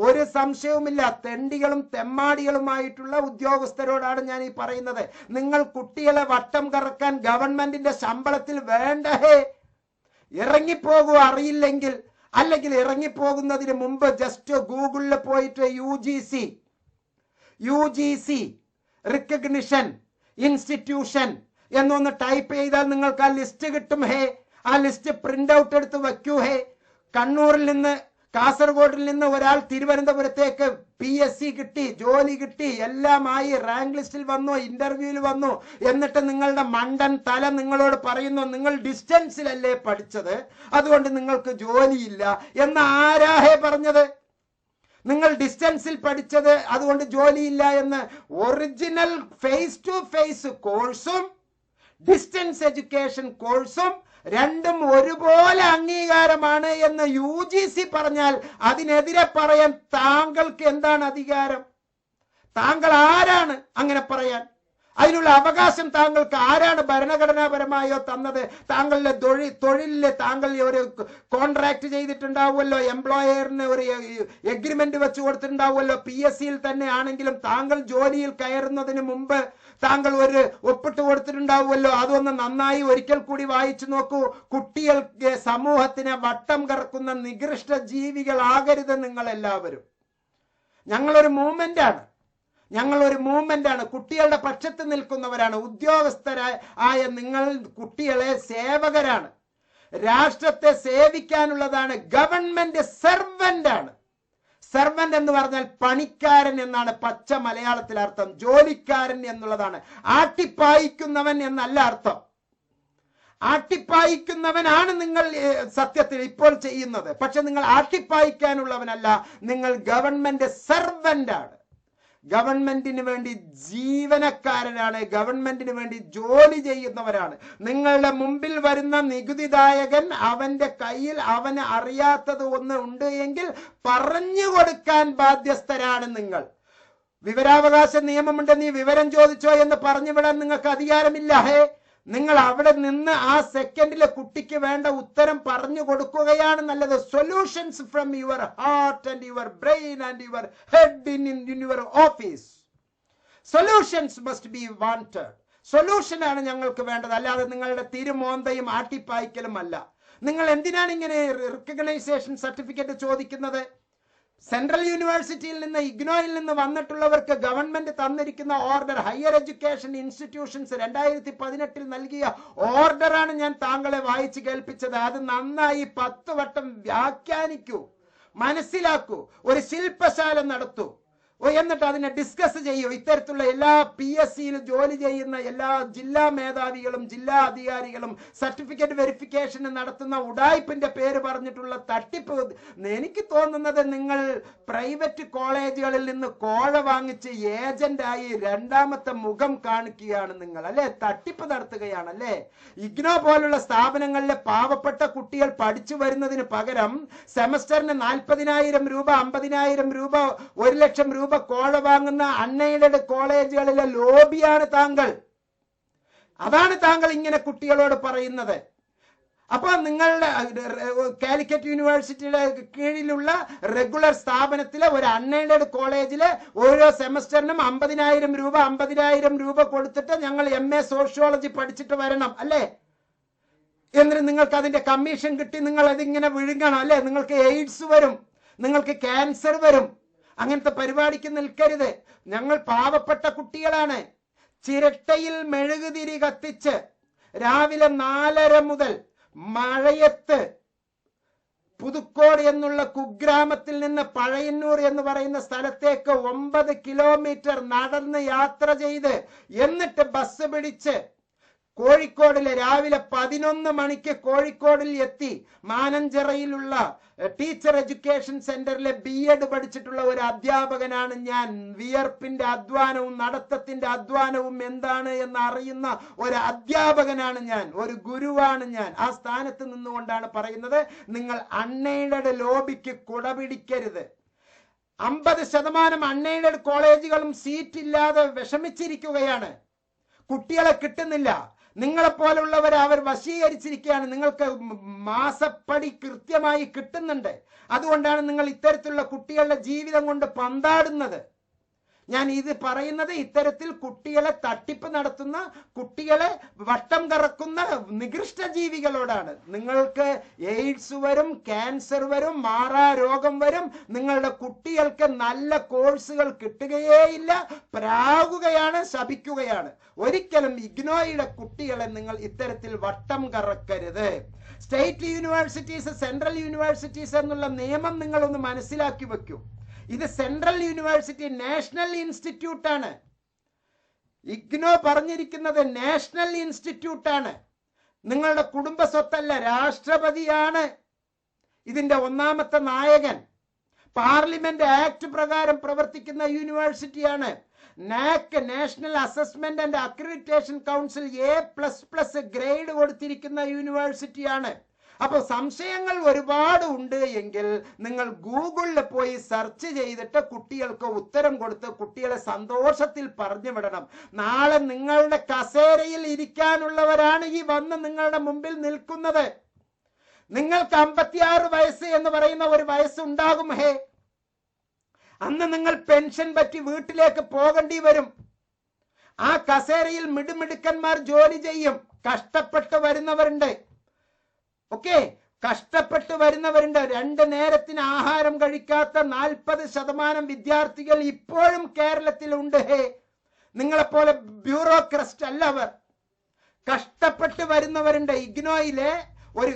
ഒരു സംശയവുമില്ല, തെണ്ടികളും തെമ്മാടികളുമായിട്ടുള്ള ഉദ്യോഗസ്ഥരോടാണ് ഞാൻ ഈ പറയുന്നത്. നിങ്ങൾ കുട്ടികളെ വട്ടം കറക്കാൻ ഗവൺമെന്റിന്റെ ശമ്പളത്തിൽ വേണ്ടേ? ഇറങ്ങിപ്പോകുക അറിയില്ലെങ്കിൽ. അല്ലെങ്കിൽ ഇറങ്ങിപ്പോകുന്നതിന് മുമ്പ് ജസ്റ്റ് ഗൂഗിളിൽ പോയിട്ട് UGC റിക്കഗ്നിഷൻ ഇൻസ്റ്റിറ്റ്യൂഷൻ എന്നൊന്ന് ടൈപ്പ് ചെയ്താൽ നിങ്ങൾക്ക് ആ ലിസ്റ്റ് കിട്ടും. ആ ലിസ്റ്റ് പ്രിന്റ് ഔട്ട് എടുത്ത് വയ്ക്കൂ. കണ്ണൂരിൽ നിന്ന് കാസർഗോഡിൽ നിന്ന് ഒരാൾ തിരുവനന്തപുരത്തേക്ക് PSC കിട്ടി, ജോലി കിട്ടി, എല്ലാമായി, റാങ്ക് ലിസ്റ്റിൽ വന്നു, ഇന്റർവ്യൂവിൽ വന്നു. എന്നിട്ട് നിങ്ങളുടെ മണ്ടൻ തല നിങ്ങളോട് പറയുന്നു നിങ്ങൾ ഡിസ്റ്റൻസിലല്ലേ പഠിച്ചത്, അതുകൊണ്ട് നിങ്ങൾക്ക് ജോലിയില്ല എന്ന്. ആരാഹേ പറഞ്ഞത്? നിങ്ങൾ ഡിസ്റ്റൻസിൽ പഠിച്ചത് അതുകൊണ്ട് ജോലിയില്ല എന്ന്. ഒറിജിനൽ ഫേസ് ടു ഫേസ് കോഴ്സും ഡിസ്റ്റൻസ് എഡ്യൂക്കേഷൻ കോഴ്സും രണ്ടും ഒരുപോലെ അംഗീകാരമാണ് എന്ന് UGC പറഞ്ഞാൽ അതിനെതിരെ പറയാൻ താങ്കൾക്ക് എന്താണ് അധികാരം? താങ്കൾ ആരാണ് അങ്ങനെ പറയാൻ? അതിനുള്ള അവകാശം താങ്കൾക്ക് ആരാണ് ഭരണഘടനാപരമായോ തന്നത്? താങ്കളുടെ തൊഴിലില് താങ്കൾ ഒരു കോൺട്രാക്ട് ചെയ്തിട്ടുണ്ടാവുമല്ലോ, എംപ്ലോയറിന് ഒരു എഗ്രിമെന്റ് വെച്ച് കൊടുത്തിട്ടുണ്ടാവുമല്ലോ. PSCയിൽ തന്നെ ആണെങ്കിലും താങ്കൾ ജോലിയിൽ കയറുന്നതിന് മുമ്പ് താങ്കൾ ഒരു ഒപ്പിട്ട് കൊടുത്തിട്ടുണ്ടാവുമല്ലോ. അതൊന്ന് നന്നായി ഒരിക്കൽ കൂടി വായിച്ചു നോക്കൂ. കുട്ടികൾക്ക് സമൂഹത്തിനെ വട്ടം കറക്കുന്ന നികൃഷ്ട ജീവികളാകരുത് നിങ്ങൾ എല്ലാവരും. ഞങ്ങളൊരു മൂവ്മെന്റ് ആണ്, കുട്ടികളുടെ പക്ഷത്ത് നിൽക്കുന്നവരാണ്. ഉദ്യോഗസ്ഥരായ നിങ്ങൾ കുട്ടികളെ സേവകരാണ്, രാഷ്ട്രത്തെ സേവിക്കാനുള്ളതാണ്. ഗവൺമെന്റ് സെർവന്റ് ആണ്. സെർവന്റ് എന്ന് പറഞ്ഞാൽ പണിക്കാരൻ എന്നാണ് പച്ച മലയാളത്തിൽ അർത്ഥം. ജോലിക്കാരൻ എന്നുള്ളതാണ്. ആട്ടിപ്പായിക്കുന്നവൻ എന്നല്ല അർത്ഥം. ആട്ടിപ്പായിക്കുന്നവനാണ് നിങ്ങൾ സത്യത്തിൽ ഇപ്പോൾ ചെയ്യുന്നത്. പക്ഷെ നിങ്ങൾ ആട്ടിപ്പായിക്കാനുള്ളവനല്ല, നിങ്ങൾ ഗവൺമെന്റ് സെർവന്റ് ആണ്. ഗവൺമെന്റിന് വേണ്ടി ജീവനക്കാരനാണ്, ഗവൺമെന്റിന് വേണ്ടി ജോലി ചെയ്യുന്നവരാണ്. നിങ്ങളുടെ മുമ്പിൽ വരുന്ന നികുതിദായകൻ അവന്റെ കയ്യിൽ അവന് അറിയാത്തത് ഒന്ന് ഉണ്ട് എങ്കിൽ പറഞ്ഞു കൊടുക്കാൻ ബാധ്യസ്ഥരാണ് നിങ്ങൾ. വിവരാവകാശ നിയമമുണ്ട്, നീ വിവരം ചോദിച്ചോ എന്ന് പറഞ്ഞു വിടാൻ നിങ്ങൾക്ക് അധികാരമില്ല. നിങ്ങൾ അവിടെ നിന്ന് ആ സെക്കൻഡിലെ കുട്ടിക്ക് വേണ്ട ഉത്തരം പറഞ്ഞു കൊടുക്കുകയാണ് നല്ലത്. Solutions from your heart and your brain and your head in your office. Solutions must be wanted. Solution ആണ് ഞങ്ങൾക്ക് വേണ്ടത്, അല്ലാതെ നിങ്ങളുടെ തിരുമോന്തയും ആട്ടിപ്പായ്ക്കലും അല്ല. നിങ്ങൾ എന്തിനാണ് ഇങ്ങനെ റിക്കഗ്നൈസേഷൻ സർട്ടിഫിക്കറ്റ് ചോദിക്കുന്നത്? സെൻട്രൽ യൂണിവേഴ്സിറ്റിയിൽ നിന്ന്, ഇഗ്നോയിൽ നിന്ന് വന്നിട്ടുള്ളവർക്ക് ഗവൺമെന്റ് തന്നിരിക്കുന്ന ഓർഡർ, ഹയർ എഡ്യൂക്കേഷൻ ഇൻസ്റ്റിറ്റ്യൂഷൻസ് 2018 നൽകിയ ഓർഡറാണ് ഞാൻ താങ്കളെ വായിച്ചു കേൾപ്പിച്ചത്. അത് നന്നായി 10 വട്ടം വ്യാഖ്യാനിക്കൂ, മനസ്സിലാക്കൂ, ഒരു ശില്പശാല നടത്തൂ, എന്നിട്ട് അതിനെ ഡിസ്കസ് ചെയ്യൂ. ഇത്തരത്തിലുള്ള എല്ലാ PSCയിൽ ജോലി ചെയ്യുന്ന എല്ലാ ജില്ലാ മേധാവികളും ജില്ലാ അധികാരികളും സർട്ടിഫിക്കറ്റ് വെരിഫിക്കേഷൻ നടത്തുന്ന ഉഡായിപ്പിന്റെ പേര് പറഞ്ഞിട്ടുള്ള തട്ടിപ്പ്, എനിക്ക് തോന്നുന്നത് നിങ്ങൾ പ്രൈവറ്റ് കോളേജുകളിൽ നിന്ന് കോഴ വാങ്ങിച്ച് ഏജന്റായി രണ്ടാമത്തെ മുഖം കാണിക്കുകയാണ് നിങ്ങൾ, അല്ലെ? തട്ടിപ്പ് നടത്തുകയാണല്ലേ? ഇഗ്നോ പോലുള്ള സ്ഥാപനങ്ങളിലെ പാവപ്പെട്ട കുട്ടികൾ പഠിച്ചു വരുന്നതിന് പകരം സെമസ്റ്ററിന് 40,000 രൂപ, 50,000 രൂപ, 1 ലക്ഷം രൂപ കോഴ വാങ്ങുന്ന അൺഎയ്ഡഡ് കോളേജുകളിലെ ലോബിയാണ് താങ്കൾ. അതാണ് താങ്കൾ ഇങ്ങനെ കുട്ടികളോട് പറയുന്നത്. അപ്പൊ നിങ്ങളുടെ കാലിക്കറ്റ് യൂണിവേഴ്സിറ്റിയുടെ കീഴിലുള്ള റെഗുലർ സ്ഥാപനത്തിലെ ഒരു അൺഎയ്ഡഡ് കോളേജിലെ ഓരോ സെമസ്റ്ററിനും 50,000 രൂപ കൊടുത്തിട്ട് ഞങ്ങൾ MA സോഷ്യോളജി പഠിച്ചിട്ട് വരണം, അല്ലേ? എന്നിട്ട് നിങ്ങൾക്ക് അതിന്റെ കമ്മീഷൻ കിട്ടി നിങ്ങൾ അതിങ്ങനെ വിഴുങ്ങണം, അല്ലെ? നിങ്ങൾക്ക് എയ്ഡ്സ് വരും, നിങ്ങൾക്ക് ക്യാൻസർ വരും. അങ്ങനത്തെ പരിപാടിക്ക് നിൽക്കരുത്. ഞങ്ങൾ പാവപ്പെട്ട കുട്ടികളാണ്. ചിരട്ടയിൽ മെഴുകുതിരി കത്തിച്ച് രാവിലെ 4:30 മുതൽ മഴയത്ത് പുതുക്കോട് എന്നുള്ള കുഗ്രാമത്തിൽ നിന്ന് പഴയന്നൂർ എന്ന് പറയുന്ന സ്ഥലത്തേക്ക് 9 കിലോമീറ്റർ നടന്ന് യാത്ര ചെയ്ത് എന്നിട്ട് ബസ് പിടിച്ച് കോഴിക്കോടിലെ രാവിലെ 11 മണിക്ക് കോഴിക്കോടിൽ എത്തി മാനഞ്ചിറയിലുള്ള ടീച്ചർ എഡ്യൂക്കേഷൻ സെന്ററിലെ B.Ed പഠിച്ചിട്ടുള്ള ഒരു അധ്യാപകനാണ് ഞാൻ. വിയർപ്പിന്റെ അധ്വാനവും നടത്തത്തിന്റെ അധ്വാനവും എന്താണ് എന്ന് അറിയുന്ന ഒരു അധ്യാപകനാണ് ഞാൻ, ഒരു ഗുരുവാണ് ഞാൻ. ആ സ്ഥാനത്ത് നിന്നുകൊണ്ടാണ് പറയുന്നത്, നിങ്ങൾ അൺഎയ്ഡഡ് ലോബിക്ക് കുടപിടിക്കരുത്. 50% അൺഎയ്ഡഡ് കോളേജുകളും സീറ്റ് ഇല്ലാതെ വിഷമിച്ചിരിക്കുകയാണ്. കുട്ടികളെ കിട്ടുന്നില്ല. നിങ്ങളെപ്പോലുള്ളവർ അവർ വശീകരിച്ചിരിക്കുകയാണ്. നിങ്ങൾക്ക് മാസപ്പടി കൃത്യമായി കിട്ടുന്നുണ്ട്. അതുകൊണ്ടാണ് നിങ്ങൾ ഇത്തരത്തിലുള്ള കുട്ടികളുടെ ജീവിതം കൊണ്ട് പന്താടുന്നത്. ഞാൻ ഇത് പറയുന്നത് ഇത്തരത്തിൽ കുട്ടികളെ തട്ടിപ്പ് നടത്തുന്ന, കുട്ടികളെ വട്ടം കറക്കുന്ന നികൃഷ്ട ജീവികളോടാണ്. നിങ്ങൾക്ക് എയ്ഡ്സ് വരും, ക്യാൻസർ വരും, മാറാ രോഗം വരും. നിങ്ങളുടെ കുട്ടികൾക്ക് നല്ല കോഴ്സുകൾ കിട്ടുകയേയില്ല. പ്രാകുകയാണ്, ശപിക്കുകയാണ്. ഒരിക്കലും ഇഗ്നോയുടെ കുട്ടികളെ നിങ്ങൾ ഇത്തരത്തിൽ വട്ടം കറക്കരുത്. സ്റ്റേറ്റ് യൂണിവേഴ്സിറ്റീസ്, സെൻട്രൽ യൂണിവേഴ്സിറ്റീസ് എന്നുള്ള നിയമം നിങ്ങളൊന്ന് മനസ്സിലാക്കി വെക്കൂ. ഇത് സെൻട്രൽ യൂണിവേഴ്സിറ്റി, നാഷണൽ ഇൻസ്റ്റിറ്റ്യൂട്ട് ആണ്. ഇഗ്നോ പറഞ്ഞിരിക്കുന്നത് നാഷണൽ ഇൻസ്റ്റിറ്റ്യൂട്ട് ആണ്. നിങ്ങളുടെ കുടുംബ സ്വത്തല്ല, രാഷ്ട്രപതിയാണ് ഇതിന്റെ ഒന്നാമത്തെ നായകൻ. പാർലമെന്റ് ആക്ട് പ്രകാരം പ്രവർത്തിക്കുന്ന യൂണിവേഴ്സിറ്റിയാണ്. NAAC, national assessment and accreditation council A++ grade കൊടുത്തിരിക്കുന്ന യൂണിവേഴ്സിറ്റിയാണ്. അപ്പൊ സംശയങ്ങൾ ഒരുപാട് ഉണ്ട് എങ്കിൽ നിങ്ങൾ ഗൂഗിളിൽ പോയി സെർച്ച് ചെയ്തിട്ട് കുട്ടികൾക്ക് ഉത്തരം കൊടുത്ത് കുട്ടികളെ സന്തോഷത്തിൽ പറഞ്ഞു വിടണം. നാളെ നിങ്ങളുടെ കസേരയിൽ ഇരിക്കാനുള്ളവരാണ് ഈ വന്ന് നിങ്ങളുടെ മുമ്പിൽ നിൽക്കുന്നത്. നിങ്ങൾക്ക് 56 വയസ്സ് എന്ന് പറയുന്ന ഒരു വയസ്സുണ്ടാകും. അന്ന് നിങ്ങൾ പെൻഷൻ പറ്റി വീട്ടിലേക്ക് പോകേണ്ടി വരും. ആ കസേരയിൽ മിടുമിടുക്കന്മാർ ജോലി ചെയ്യും. കഷ്ടപ്പെട്ട് വരുന്നവരുണ്ട്. ഓക്കെ, കഷ്ടപ്പെട്ട് വരുന്നവരുണ്ട്. 2 നേരത്തിന് ആഹാരം കഴിക്കാത്ത 40% വിദ്യാർത്ഥികൾ ഇപ്പോഴും കേരളത്തിലുണ്ട്. നിങ്ങളെപ്പോലെ ബ്യൂറോക്രസ്റ്റ് അല്ല അവർ. കഷ്ടപ്പെട്ട് വരുന്നവരുണ്ട്. ഇഗ്നോയിലെ ഒരു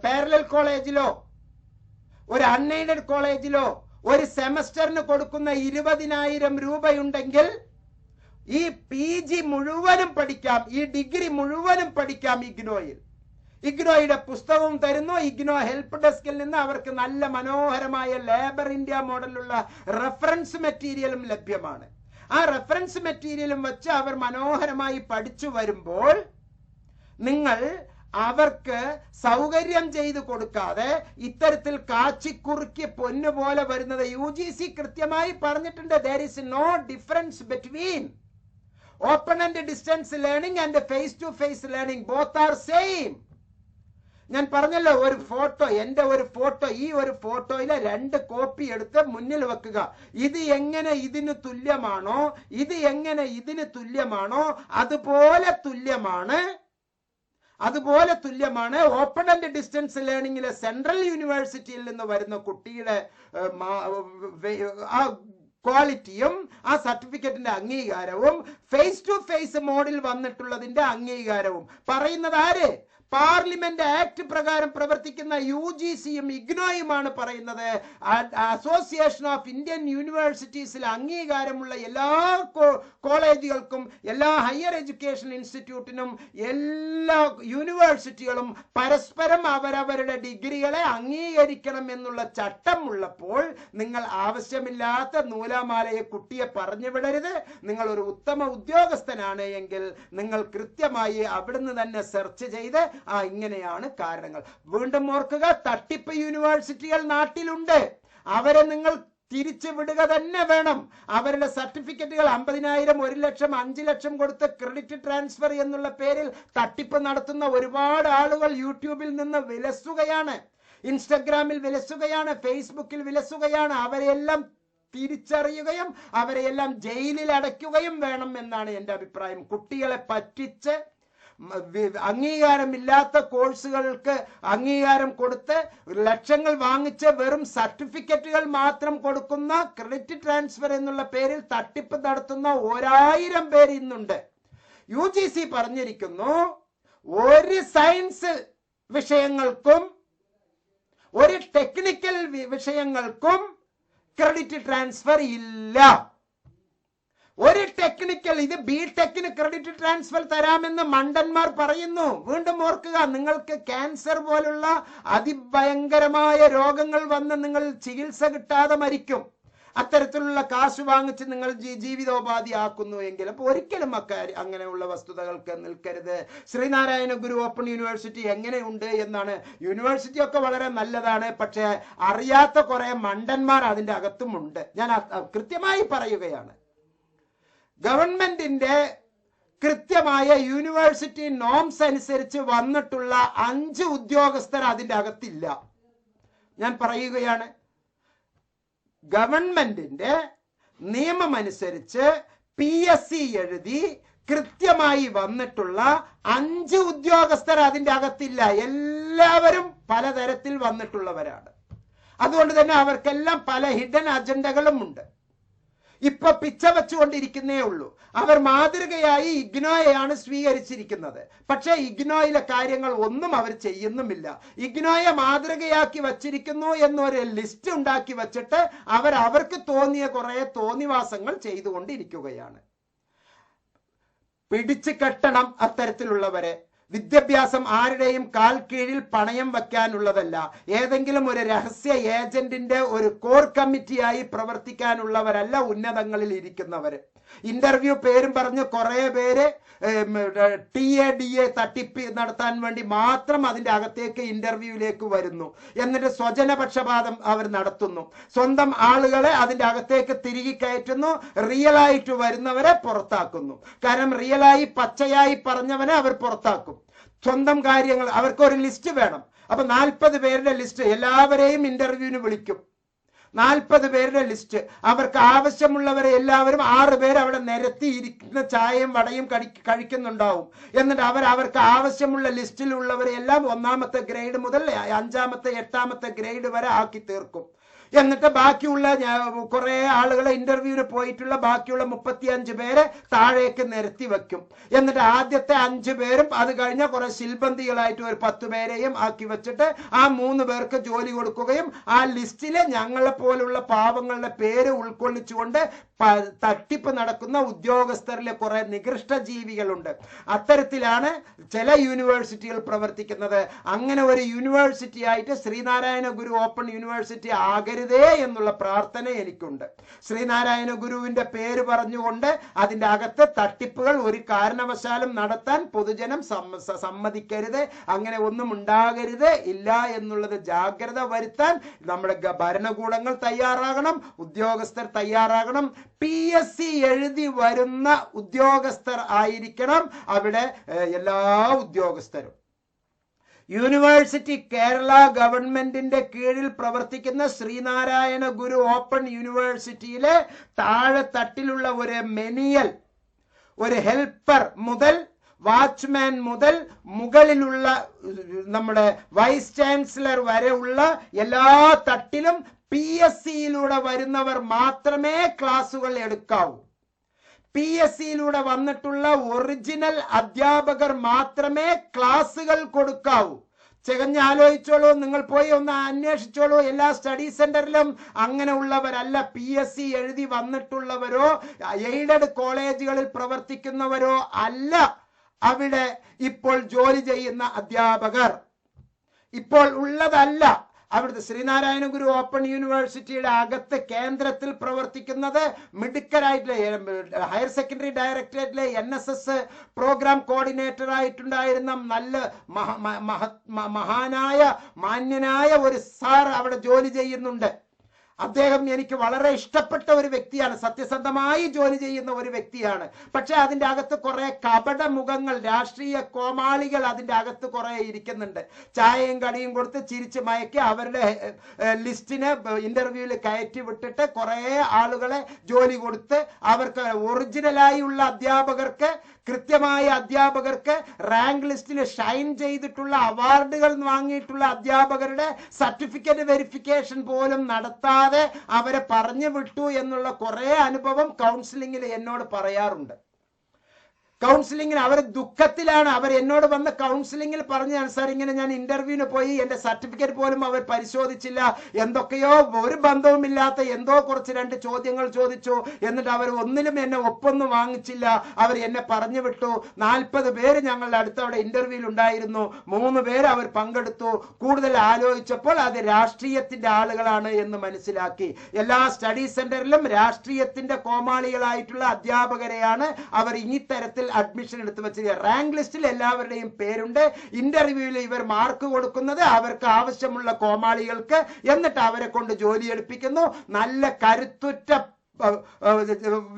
പാരലൽ കോളേജിലോ ഒരു അൺഎയ്ഡഡ് കോളേജിലോ ഒരു സെമസ്റ്ററിന് കൊടുക്കുന്ന 20,000 രൂപയുണ്ടെങ്കിൽ ഈ PG മുഴുവനും പഠിക്കാം, ഈ ഡിഗ്രി മുഴുവനും പഠിക്കാം ഇഗ്നോയിൽ. ഇഗ്നോയുടെ പുസ്തകവും തരുന്നു. ഇഗ്നോ ഹെൽപ്പ് ഡെസ്കിൽ നിന്ന് അവർക്ക് നല്ല മനോഹരമായ ലേബർ ഇന്ത്യ മോഡലുള്ള റെഫറൻസ് മെറ്റീരിയലും ലഭ്യമാണ്. ആ റെഫറൻസ് മെറ്റീരിയലും വെച്ച് അവർ മനോഹരമായി പഠിച്ചു വരുമ്പോൾ നിങ്ങൾ അവർക്ക് സൗകര്യം ചെയ്തു കൊടുക്കാതെ ഇത്തരത്തിൽ കാച്ചിക്കുറുക്കി പൊന്നുപോലെ വരുന്നത് UGC കൃത്യമായി പറഞ്ഞിട്ടുണ്ട്. there is no difference between open and distance learning and face to face learning, both are same. ഞാൻ പറഞ്ഞല്ലോ, ഒരു ഫോട്ടോ, എന്റെ ഒരു ഫോട്ടോ, ഈ ഒരു ഫോട്ടോയിലെ 2 കോപ്പി എടുത്ത് മുന്നിൽ വെക്കുക. ഇത് എങ്ങനെ ഇതിന് തുല്യമാണോ, ഇത് എങ്ങനെ ഇതിന് തുല്യമാണോ, അതുപോലെ തുല്യമാണ് ഓപ്പൺ ആൻഡ് ഡിസ്റ്റൻസ് ലേണിംഗിലെ സെൻട്രൽ യൂണിവേഴ്സിറ്റിയിൽ നിന്ന് വരുന്ന കുട്ടിയുടെ ആ ക്വാളിറ്റിയും ആ സർട്ടിഫിക്കറ്റിന്റെ അംഗീകാരവും ഫേസ് ടു ഫേസ് മോഡിൽ വന്നിട്ടുള്ളതിന്റെ അംഗീകാരവും പറയുന്നത് ആര്? പാർലമെന്റ് ആക്ട് പ്രകാരം പ്രവർത്തിക്കുന്ന UGCയും ഇഗ്നോയുമാണ് പറയുന്നത്. അസോസിയേഷൻ ഓഫ് ഇന്ത്യൻ യൂണിവേഴ്സിറ്റീസിൽ അംഗീകാരമുള്ള എല്ലാ കോളേജുകൾക്കും, എല്ലാ ഹയർ എഡ്യൂക്കേഷൻ ഇൻസ്റ്റിറ്റ്യൂട്ടിനും, എല്ലാ യൂണിവേഴ്സിറ്റികളും പരസ്പരം അവരവരുടെ ഡിഗ്രികളെ അംഗീകരിക്കണം എന്നുള്ള ചട്ടം ഉള്ളപ്പോൾ നിങ്ങൾ ആവശ്യമില്ലാത്ത നൂലാമാലയെ കുട്ടിയെ പറഞ്ഞു വിടരുത്. നിങ്ങൾ ഒരു ഉത്തമ ഉദ്യോഗസ്ഥനാണ് എങ്കിൽ നിങ്ങൾ കൃത്യമായി അവിടുന്ന് തന്നെ സെർച്ച് ചെയ്ത് ഇങ്ങനെയാണ് കാരണങ്ങൾ. വീണ്ടും ഓർക്കുക, തട്ടിപ്പ് യൂണിവേഴ്സിറ്റികൾ നാട്ടിലുണ്ട്. അവരെ നിങ്ങൾ തിരിച്ചു വിടുക തന്നെ വേണം. അവരുടെ സർട്ടിഫിക്കറ്റുകൾ 50,000, 1 ലക്ഷം, 5 ലക്ഷം കൊടുത്ത് ക്രെഡിറ്റ് ട്രാൻസ്ഫർ എന്നുള്ള പേരിൽ തട്ടിപ്പ് നടത്തുന്ന ഒരുപാട് ആളുകൾ യൂട്യൂബിൽ നിന്ന് വിലസുകയാണ്, ഇൻസ്റ്റഗ്രാമിൽ വിലസുകയാണ്, ഫേസ്ബുക്കിൽ വിലസുകയാണ്. അവരെല്ലാം തിരിച്ചറിയുകയും അവരെയെല്ലാം ജയിലിൽ അടയ്ക്കുകയും വേണം എന്നാണ് എൻ്റെ അഭിപ്രായം. കുട്ടികളെ പറ്റിച്ച് അംഗീകാരമില്ലാത്ത കോഴ്സുകൾക്ക് അംഗീകാരം കൊടുത്ത് ലക്ഷങ്ങൾ വാങ്ങിച്ച് വെറും സർട്ടിഫിക്കറ്റുകൾ മാത്രം കൊടുക്കുന്ന ക്രെഡിറ്റ് ട്രാൻസ്ഫർ എന്നുള്ള പേരിൽ തട്ടിപ്പ് നടത്തുന്ന 1000 പേര് ഇന്നുണ്ട്. UGC പറഞ്ഞിരിക്കുന്നു, ഒരു സയൻസ് വിഷയങ്ങൾക്കും ഒരു ടെക്നിക്കൽ വിഷയങ്ങൾക്കും ക്രെഡിറ്റ് ട്രാൻസ്ഫർ ഇല്ല. ഒരു ടെക്നിക്കൽ, ഇത് B.Techന് ക്രെഡിറ്റ് ട്രാൻസ്ഫർ തരാമെന്ന് മണ്ടന്മാർ പറയുന്നു. വീണ്ടും ഓർക്കുക, നിങ്ങൾക്ക് ക്യാൻസർ പോലുള്ള അതിഭയങ്കരമായ രോഗങ്ങൾ വന്ന് നിങ്ങൾ ചികിത്സ കിട്ടാതെ മരിക്കും. അത്തരത്തിലുള്ള കാശ് വാങ്ങിച്ച് നിങ്ങൾ ജീവിതോപാധി ആക്കുന്നു എങ്കിൽ അപ്പോൾ ഒരിക്കലും അങ്ങനെയുള്ള വസ്തുതകൾക്ക് നിൽക്കരുത്. ശ്രീനാരായണ ഗുരു ഓപ്പൺ യൂണിവേഴ്സിറ്റി എങ്ങനെയുണ്ട് എന്നാണ്. യൂണിവേഴ്സിറ്റി ഒക്കെ വളരെ നല്ലതാണ്, പക്ഷെ അറിയാത്ത കുറെ മണ്ടന്മാർ അതിൻ്റെ അകത്തുമുണ്ട്. ഞാൻ കൃത്യമായി പറയുകയാണ്. ഗവൺമെന്റിന്റെ കൃത്യമായ യൂണിവേഴ്സിറ്റി നോംസ് അനുസരിച്ച് വന്നിട്ടുള്ള 5 ഉദ്യോഗസ്ഥർ അതിൻ്റെ അകത്തില്ല. ഞാൻ പറയുകയാണ്, ഗവൺമെന്റിന്റെ നിയമമനുസരിച്ച് PSC എഴുതി കൃത്യമായി വന്നിട്ടുള്ള 5 ഉദ്യോഗസ്ഥർ അതിൻ്റെ അകത്തില്ല. എല്ലാവരും പലതരത്തിൽ വന്നിട്ടുള്ളവരാണ്. അതുകൊണ്ട് തന്നെ അവർക്കെല്ലാം പല ഹിഡൻ അജണ്ടകളും ഉണ്ട്. ഇപ്പൊ പിച്ച വെച്ചുകൊണ്ടിരിക്കുന്നേ ഉള്ളൂ. അവർ മാതൃകയായി ഇഗ്നോയെയാണ് സ്വീകരിച്ചിരിക്കുന്നത്. പക്ഷേ ഇഗ്നോയിലെ കാര്യങ്ങൾ ഒന്നും അവർ ചെയ്യുന്നുമില്ല. ഇഗ്നോയെ മാതൃകയാക്കി വച്ചിരിക്കുന്നു എന്നൊരു ലിസ്റ്റ് ഉണ്ടാക്കി വച്ചിട്ട് അവർക്ക് തോന്നിയ കുറെ തോന്നിവാസങ്ങൾ ചെയ്തുകൊണ്ടിരിക്കുകയാണ്. പിടിച്ചു കെട്ടണം അത്തരത്തിലുള്ളവരെ. വിദ്യാഭ്യാസം ആരുടെയും കാൽ കീഴിൽ പണയം വയ്ക്കാനുള്ളതല്ല. ഏതെങ്കിലും ഒരു രഹസ്യ ഏജന്റിന്റെ ഒരു കോർ കമ്മിറ്റിയായി പ്രവർത്തിക്കാനുള്ളവരല്ല ഉന്നതങ്ങളിൽ ഇരിക്കുന്നവര്. ഇന്റർവ്യൂ പേരും പറഞ്ഞ് കുറെ പേര് TADA തട്ടിപ്പ് നടത്താൻ വേണ്ടി മാത്രം അതിന്റെ അകത്തേക്ക് ഇന്റർവ്യൂവിലേക്ക് വരുന്നു. എന്നിട്ട് സ്വജനപക്ഷപാതം അവർ നടത്തുന്നു. സ്വന്തം ആളുകളെ അതിന്റെ അകത്തേക്ക് തിരികെ കയറ്റുന്നു. റിയലായിട്ട് വരുന്നവരെ പുറത്താക്കുന്നു. കാരണം റിയലായി പച്ചയായി പറഞ്ഞവനെ അവർ പുറത്താക്കും. സ്വന്തം കാര്യങ്ങൾ അവർക്കൊരു ലിസ്റ്റ് വേണം. അപ്പൊ 40 പേരുടെ ലിസ്റ്റ് എല്ലാവരെയും ഇന്റർവ്യൂവിന് വിളിക്കും. 40 പേരുടെ ലിസ്റ്റ്. അവർക്ക് ആവശ്യമുള്ളവരെ എല്ലാവരും 6 പേര് അവിടെ നിരത്തി ഇരിക്കുന്ന ചായയും വടയും കഴിക്കുന്നുണ്ടാവും. എന്നിട്ട് അവർക്ക് ആവശ്യമുള്ള ലിസ്റ്റിലുള്ളവരെ എല്ലാം 1ാമത്തെ ഗ്രേഡ് മുതൽ 5ാമത്തെ 8ാമത്തെ ഗ്രേഡ് വരെ ആക്കി തീർക്കും. എന്നിട്ട് ബാക്കിയുള്ള കുറെ ആളുകളെ ഇന്റർവ്യൂവിന് പോയിട്ടുള്ള ബാക്കിയുള്ള 35 പേരെ താഴേക്ക് നിരത്തി വെക്കും. എന്നിട്ട് ആദ്യത്തെ 5 പേരും അത് കഴിഞ്ഞ കുറെ ശിൽബന്തികളായിട്ട് ഒരു 10 പേരെയും ആക്കി വെച്ചിട്ട് ആ 3 പേർക്ക് ജോലി കൊടുക്കുകയും ആ ലിസ്റ്റില് ഞങ്ങളെ പോലുള്ള പാവങ്ങളുടെ പേര് ഉൾക്കൊള്ളിച്ചുകൊണ്ട് തട്ടിപ്പ് നടക്കുന്ന ഉദ്യോഗസ്ഥരിലെ കുറെ നികൃഷ്ട ജീവികളുണ്ട്. അത്തരത്തിലാണ് ചില യൂണിവേഴ്സിറ്റികൾ പ്രവർത്തിക്കുന്നത്. അങ്ങനെ ഒരു യൂണിവേഴ്സിറ്റി ആയിട്ട് ശ്രീനാരായണ ഗുരു ഓപ്പൺ യൂണിവേഴ്സിറ്റി ആകരുതേ എന്നുള്ള പ്രാർത്ഥന എനിക്കുണ്ട്. ശ്രീനാരായണ ഗുരുവിന്റെ പേര് പറഞ്ഞുകൊണ്ട് അതിന്റെ അകത്ത് തട്ടിപ്പുകൾ ഒരു കാരണവശാലും നടത്താൻ പൊതുജനം സമ്മതിക്കരുത്. അങ്ങനെ ഒന്നും ഉണ്ടാകരുത്. ഇല്ല എന്നുള്ളത് ജാഗ്രത വരുത്താൻ നമ്മുടെ ഭരണകൂടങ്ങൾ തയ്യാറാകണം, ഉദ്യോഗസ്ഥർ തയ്യാറാകണം. PSC എഴുതി വരുന്ന ഉദ്യോഗസ്ഥർ ആയിരിക്കണം അവിടെ എല്ലാ ഉദ്യോഗസ്ഥരും. യൂണിവേഴ്സിറ്റി കേരള ഗവൺമെന്റിന്റെ കീഴിൽ പ്രവർത്തിക്കുന്ന ശ്രീനാരായണ ഗുരു ഓപ്പൺ യൂണിവേഴ്സിറ്റിയിലെ താഴെ തട്ടിലുള്ള ഒരു മെനിയൽ, ഒരു ഹെൽപ്പർ മുതൽ വാച്ച്മാൻ മുതൽ മുകളിലുള്ള നമ്മുടെ വൈസ് ചാൻസലർ വരെ ഉള്ള എല്ലാ തട്ടിലും PSCയിലൂടെ വരുന്നവർ മാത്രമേ ക്ലാസുകൾ എടുക്കാവൂ. PSCയിലൂടെ വന്നിട്ടുള്ള ഒറിജിനൽ അധ്യാപകർ മാത്രമേ ക്ലാസുകൾ കൊടുക്കാവൂ. ആലോചിച്ചോളൂ, നിങ്ങൾ പോയി ഒന്ന് അന്വേഷിച്ചോളൂ. എല്ലാ സ്റ്റഡി സെന്ററിലും അങ്ങനെ ഉള്ളവരല്ല. PSC എഴുതി വന്നിട്ടുള്ളവരോ എയ്ഡഡ് കോളേജുകളിൽ പ്രവർത്തിക്കുന്നവരോ അല്ല അവിടെ ഇപ്പോൾ ജോലി ചെയ്യുന്ന അധ്യാപകർ. ഇപ്പോൾ ഉള്ളതല്ല. അവിടുത്തെ ശ്രീനാരായണ ഗുരു ഓപ്പൺ യൂണിവേഴ്സിറ്റിയുടെ അകത്ത് കേന്ദ്രത്തിൽ പ്രവർത്തിക്കുന്നത് മിടുക്കരായിട്ടുള്ള ഹയർ സെക്കൻഡറി ഡയറക്ടറേറ്റിലെ NSS പ്രോഗ്രാം കോർഡിനേറ്റർ ആയിട്ടുണ്ടായിരുന്ന നല്ല മഹാനായ മാന്യനായ ഒരു സാർ അവിടെ ജോലി ചെയ്യുന്നുണ്ട്. അദ്ദേഹം എനിക്ക് വളരെ ഇഷ്ടപ്പെട്ട ഒരു വ്യക്തിയാണ്. സത്യസന്ധമായി ജോലി ചെയ്യുന്ന ഒരു വ്യക്തിയാണ്. പക്ഷെ അതിൻ്റെ അകത്ത് കുറെ കപട മുഖങ്ങൾ, രാഷ്ട്രീയ കോമാളികൾ അതിൻ്റെ അകത്ത് കുറെ ഇരിക്കുന്നുണ്ട്. ചായയും കടിയും കൊടുത്ത് ചിരിച്ച് മയക്കി അവരുടെ ലിസ്റ്റിനെ ഇന്റർവ്യൂവിൽ കയറ്റി വിട്ടിട്ട് കുറെ ആളുകളെ ജോലി കൊടുത്ത് അവർക്ക് ഒറിജിനലായി ഉള്ള അധ്യാപകർക്ക്, കൃത്യമായ അധ്യാപകർക്ക്, റാങ്ക് ലിസ്റ്റിൽ ഷൈൻ ചെയ്തിട്ടുള്ള അവാർഡുകൾ വാങ്ങിയിട്ടുള്ള അധ്യാപകരുടെ സർട്ടിഫിക്കറ്റ് വെരിഫിക്കേഷൻ പോലും നടത്താതെ അവരെ പറഞ്ഞു വിട്ടു എന്നുള്ള കുറെ അനുഭവം കൗൺസിലിംഗിൽ എന്നോട് പറയാറുണ്ട്. കൗൺസിലിംഗിന് അവർ ദുഃഖത്തിലാണ്. അവർ എന്നോട് വന്ന് കൗൺസിലിംഗിൽ പറഞ്ഞാണ്, സാർ ഇങ്ങനെ ഞാൻ ഇന്റർവ്യൂവിന് പോയി, എന്റെ സർട്ടിഫിക്കറ്റ് പോലും അവർ പരിശോധിച്ചില്ല, എന്തൊക്കെയോ ഒരു ബന്ധവുമില്ലാത്ത എന്തോ കുറച്ച് 2 ചോദ്യങ്ങൾ ചോദിച്ചു, എന്നിട്ട് അവർ ഒന്നിലും എന്നെ ഒപ്പൊന്നും വാങ്ങിച്ചില്ല, അവർ എന്നെ പറഞ്ഞു വിട്ടു. 40 പേര് ഞങ്ങളുടെ അടുത്തവിടെ ഇന്റർവ്യൂവിൽ ഉണ്ടായിരുന്നു, 3 പേര് അവർ പങ്കെടുത്തു. കൂടുതൽ ആലോചിച്ചപ്പോൾ അത് രാഷ്ട്രീയത്തിന്റെ ആളുകളാണ് എന്ന് മനസ്സിലാക്കി. എല്ലാ സ്റ്റഡി സെന്ററിലും രാഷ്ട്രീയത്തിന്റെ കോമാളികളായിട്ടുള്ള അധ്യാപകരെയാണ് അവർ ഈ തരത്തിൽ അഡ്മിഷൻ എടുത്തു വെച്ചത്. റാങ്ക് ലിസ്റ്റിൽ എല്ലാവരുടെയും പേരുണ്ട്. ഇന്റർവ്യൂവിൽ ഇവർ മാർക്ക് കൊടുക്കുന്നത് അവർക്ക് ആവശ്യമുള്ള കോമാളികൾക്ക്, എന്നിട്ട് അവരെ കൊണ്ട് ജോലി എടുപ്പിക്കുന്നു. നല്ല കരുത്തുറ്റ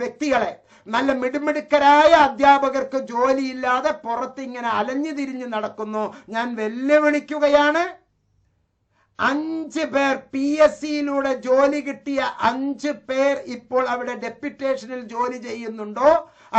വ്യക്തികളെ, നല്ല മിടുമിടുക്കരായ അധ്യാപകർക്ക് ജോലിയില്ലാതെ പുറത്ത് ഇങ്ങനെ അലഞ്ഞു തിരിഞ്ഞു നടക്കുന്നു. ഞാൻ വെല്ലുവിളിക്കുകയാണ്. 5 പേർ PSCയിലൂടെ ജോലി കിട്ടിയ 5 പേർ ഇപ്പോൾ അവിടെ ഡെപ്യൂട്ടേഷനിൽ ജോലി ചെയ്യുന്നുണ്ടോ,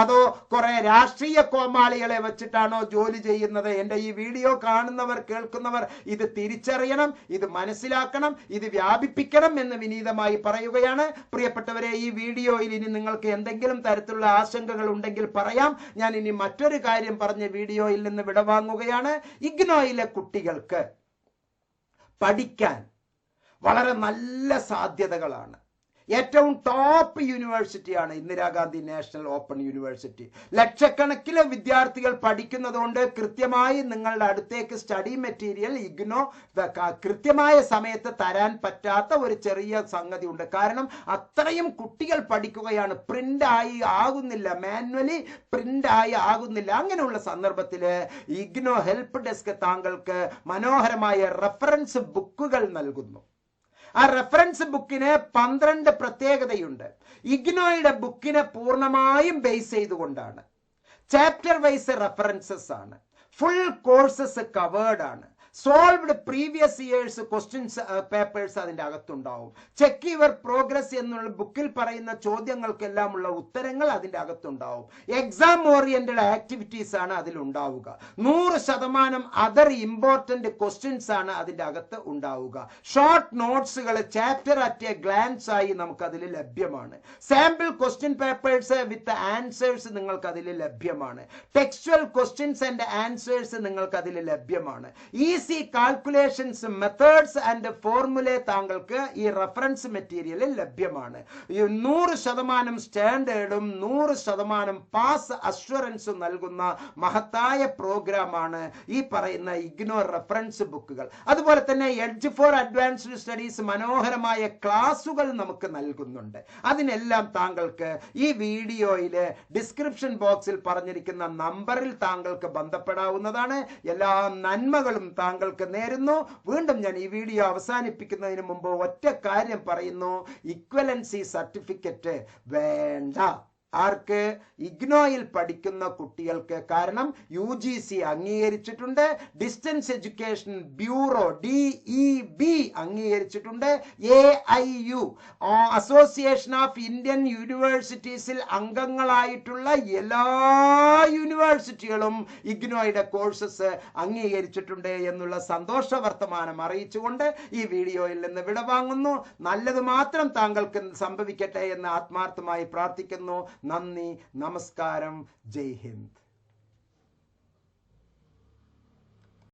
അതോ കുറെ രാഷ്ട്രീയ കോമാളികളെ വെച്ചിട്ടാണോ ജോലി ചെയ്യുന്നത്? എൻ്റെ ഈ വീഡിയോ കാണുന്നവർ, കേൾക്കുന്നവർ ഇത് തിരിച്ചറിയണം, ഇത് മനസ്സിലാക്കണം, ഇത് വ്യാപിപ്പിക്കണം എന്ന് വിനീതമായി പറയുകയാണ്. പ്രിയപ്പെട്ടവരെ, ഈ വീഡിയോയിൽ ഇനി നിങ്ങൾക്ക് എന്തെങ്കിലും തരത്തിലുള്ള ആശങ്കകൾ ഉണ്ടെങ്കിൽ പറയാം. ഞാൻ ഇനി മറ്റൊരു കാര്യം പറഞ്ഞ് വീഡിയോയിൽ നിന്ന് വിടവാങ്ങുകയാണ്. ഇഗ്നോയിലെ കുട്ടികൾക്ക് പഠിക്കാൻ വളരെ നല്ല സാധ്യതകളാണ്. ഏറ്റവും ടോപ്പ് യൂണിവേഴ്സിറ്റിയാണ് ഇന്ദിരാഗാന്ധി നാഷണൽ ഓപ്പൺ യൂണിവേഴ്സിറ്റി. ലക്ഷക്കണക്കിന് വിദ്യാർത്ഥികൾ പഠിക്കുന്നതുകൊണ്ട് കൃത്യമായി നിങ്ങളുടെ അടുത്തേക്ക് സ്റ്റഡി മെറ്റീരിയൽ ഇഗ്നോ കൃത്യമായ സമയത്ത് തരാൻ പറ്റാത്ത ഒരു ചെറിയ സംഗതി ഉണ്ട്. കാരണം അത്രയും കുട്ടികൾ പഠിക്കുകയാണ്, പ്രിന്റ് ആയി ആകുന്നില്ല, മാനുവലി പ്രിന്റ് ആയി ആകുന്നില്ല. അങ്ങനെയുള്ള സന്ദർഭത്തിൽ ഇഗ്നോ ഹെൽപ്പ് ഡെസ്ക് താങ്കൾക്ക് മനോഹരമായ റെഫറൻസ് ബുക്കുകൾ നൽകുന്നു. ആ റെഫറൻസ് ബുക്കിന് 12 പ്രത്യേകതയുണ്ട്. ഇഗ്നോയുടെ ബുക്കിനെ പൂർണ്ണമായും ബേസ് ചെയ്തുകൊണ്ടാണ്. ചാപ്റ്റർ വൈസ് റെഫറൻസസ് ആണ്, ഫുൾ കോഴ്സസ് കവേർഡ് ആണ്, solved previous years questions papers അതിൻ്റെ അകത്തുണ്ടാവും. ചെക്ക് യുവർ പ്രോഗ്രസ് എന്നുള്ള ബുക്കിൽ പറയുന്ന ചോദ്യങ്ങൾക്കെല്ലാം ഉള്ള ഉത്തരങ്ങൾ അതിൻ്റെ അകത്തുണ്ടാവും. എക്സാം ഓറിയന്റഡ് ആക്ടിവിറ്റീസ് ആണ് അതിലുണ്ടാവുക. 100% അതർ ഇമ്പോർട്ടന്റ് ക്വസ്റ്റ്യൻസ് ആണ് അതിൻ്റെ അകത്ത് ഉണ്ടാവുക. ഷോർട്ട് നോട്ട്സുകൾ ചാപ്റ്റർ അറ്റ് എ ഗ്ലാൻസ് ആയി നമുക്ക് അതിൽ ലഭ്യമാണ്. Sample question papers with answers നിങ്ങൾക്ക് അതിൽ ലഭ്യമാണ്. ടെക്സ്ച്വൽ ക്വസ്റ്റ്യൻസ് ആൻഡ് ആൻസേഴ്സ് നിങ്ങൾക്ക് അതിൽ ലഭ്യമാണ്. കാൽക്കുലേഷൻസ്, മെത്തേഡ്സ് ആൻഡ് ഫോർമുല താങ്കൾക്ക് ഈ റെഫറൻസ് മെറ്റീരിയലിൽ ലഭ്യമാണ്. 100% സ്റ്റാൻഡേർഡും 100% പാസ് അഷ്വറൻസും നൽകുന്ന മഹത്തായ പ്രോഗ്രാമാണ് ഈ പറയുന്ന ഇഗ്നോ റെഫറൻസ് ബുക്കുകൾ. അതുപോലെ തന്നെ എഡ്ജ് ഫോർ അഡ്വാൻസ്ഡ് സ്റ്റഡീസ് മനോഹരമായ ക്ലാസുകൾ നമുക്ക് നൽകുന്നുണ്ട്. അതിനെല്ലാം താങ്കൾക്ക് ഈ വീഡിയോയിൽ ഡിസ്ക്രിപ്ഷൻ ബോക്സിൽ പറഞ്ഞിരിക്കുന്ന നമ്പറിൽ താങ്കൾക്ക് ബന്ധപ്പെടാവുന്നതാണ്. എല്ലാ നന്മകളും താങ്കൾക്ക് നേരുന്നു. വീണ്ടും ഞാൻ ഈ വീഡിയോ അവസാനിപ്പിക്കുന്നതിന് മുമ്പ് ഒറ്റ കാര്യം പറയുന്നു, ഇക്വലൻസി സർട്ടിഫിക്കറ്റ് വേണ്ട. ആർക്ക്? ഇഗ്നോയിൽ പഠിക്കുന്ന കുട്ടികൾക്ക്. കാരണം UGC അംഗീകരിച്ചിട്ടുണ്ട്, ഡിസ്റ്റൻസ് എഡ്യൂക്കേഷൻ ബ്യൂറോ DEB അംഗീകരിച്ചിട്ടുണ്ട്, AIU അസോസിയേഷൻ ഓഫ് ഇന്ത്യൻ യൂണിവേഴ്സിറ്റീസിൽ അംഗങ്ങളായിട്ടുള്ള എല്ലാ യൂണിവേഴ്സിറ്റികളും ഇഗ്നോയുടെ കോഴ്സസ് അംഗീകരിച്ചിട്ടുണ്ട് എന്നുള്ള സന്തോഷ വർത്തമാനം അറിയിച്ചുകൊണ്ട് ഈ വീഡിയോയിൽ നിന്ന് വിടവാങ്ങുന്നു. നല്ലത് മാത്രം താങ്കൾക്ക് സംഭവിക്കട്ടെ എന്ന് ആത്മാർത്ഥമായി പ്രാർത്ഥിക്കുന്നു. നന്ദി, നമസ്കാരം, ജയ് ഹിന്ദ്.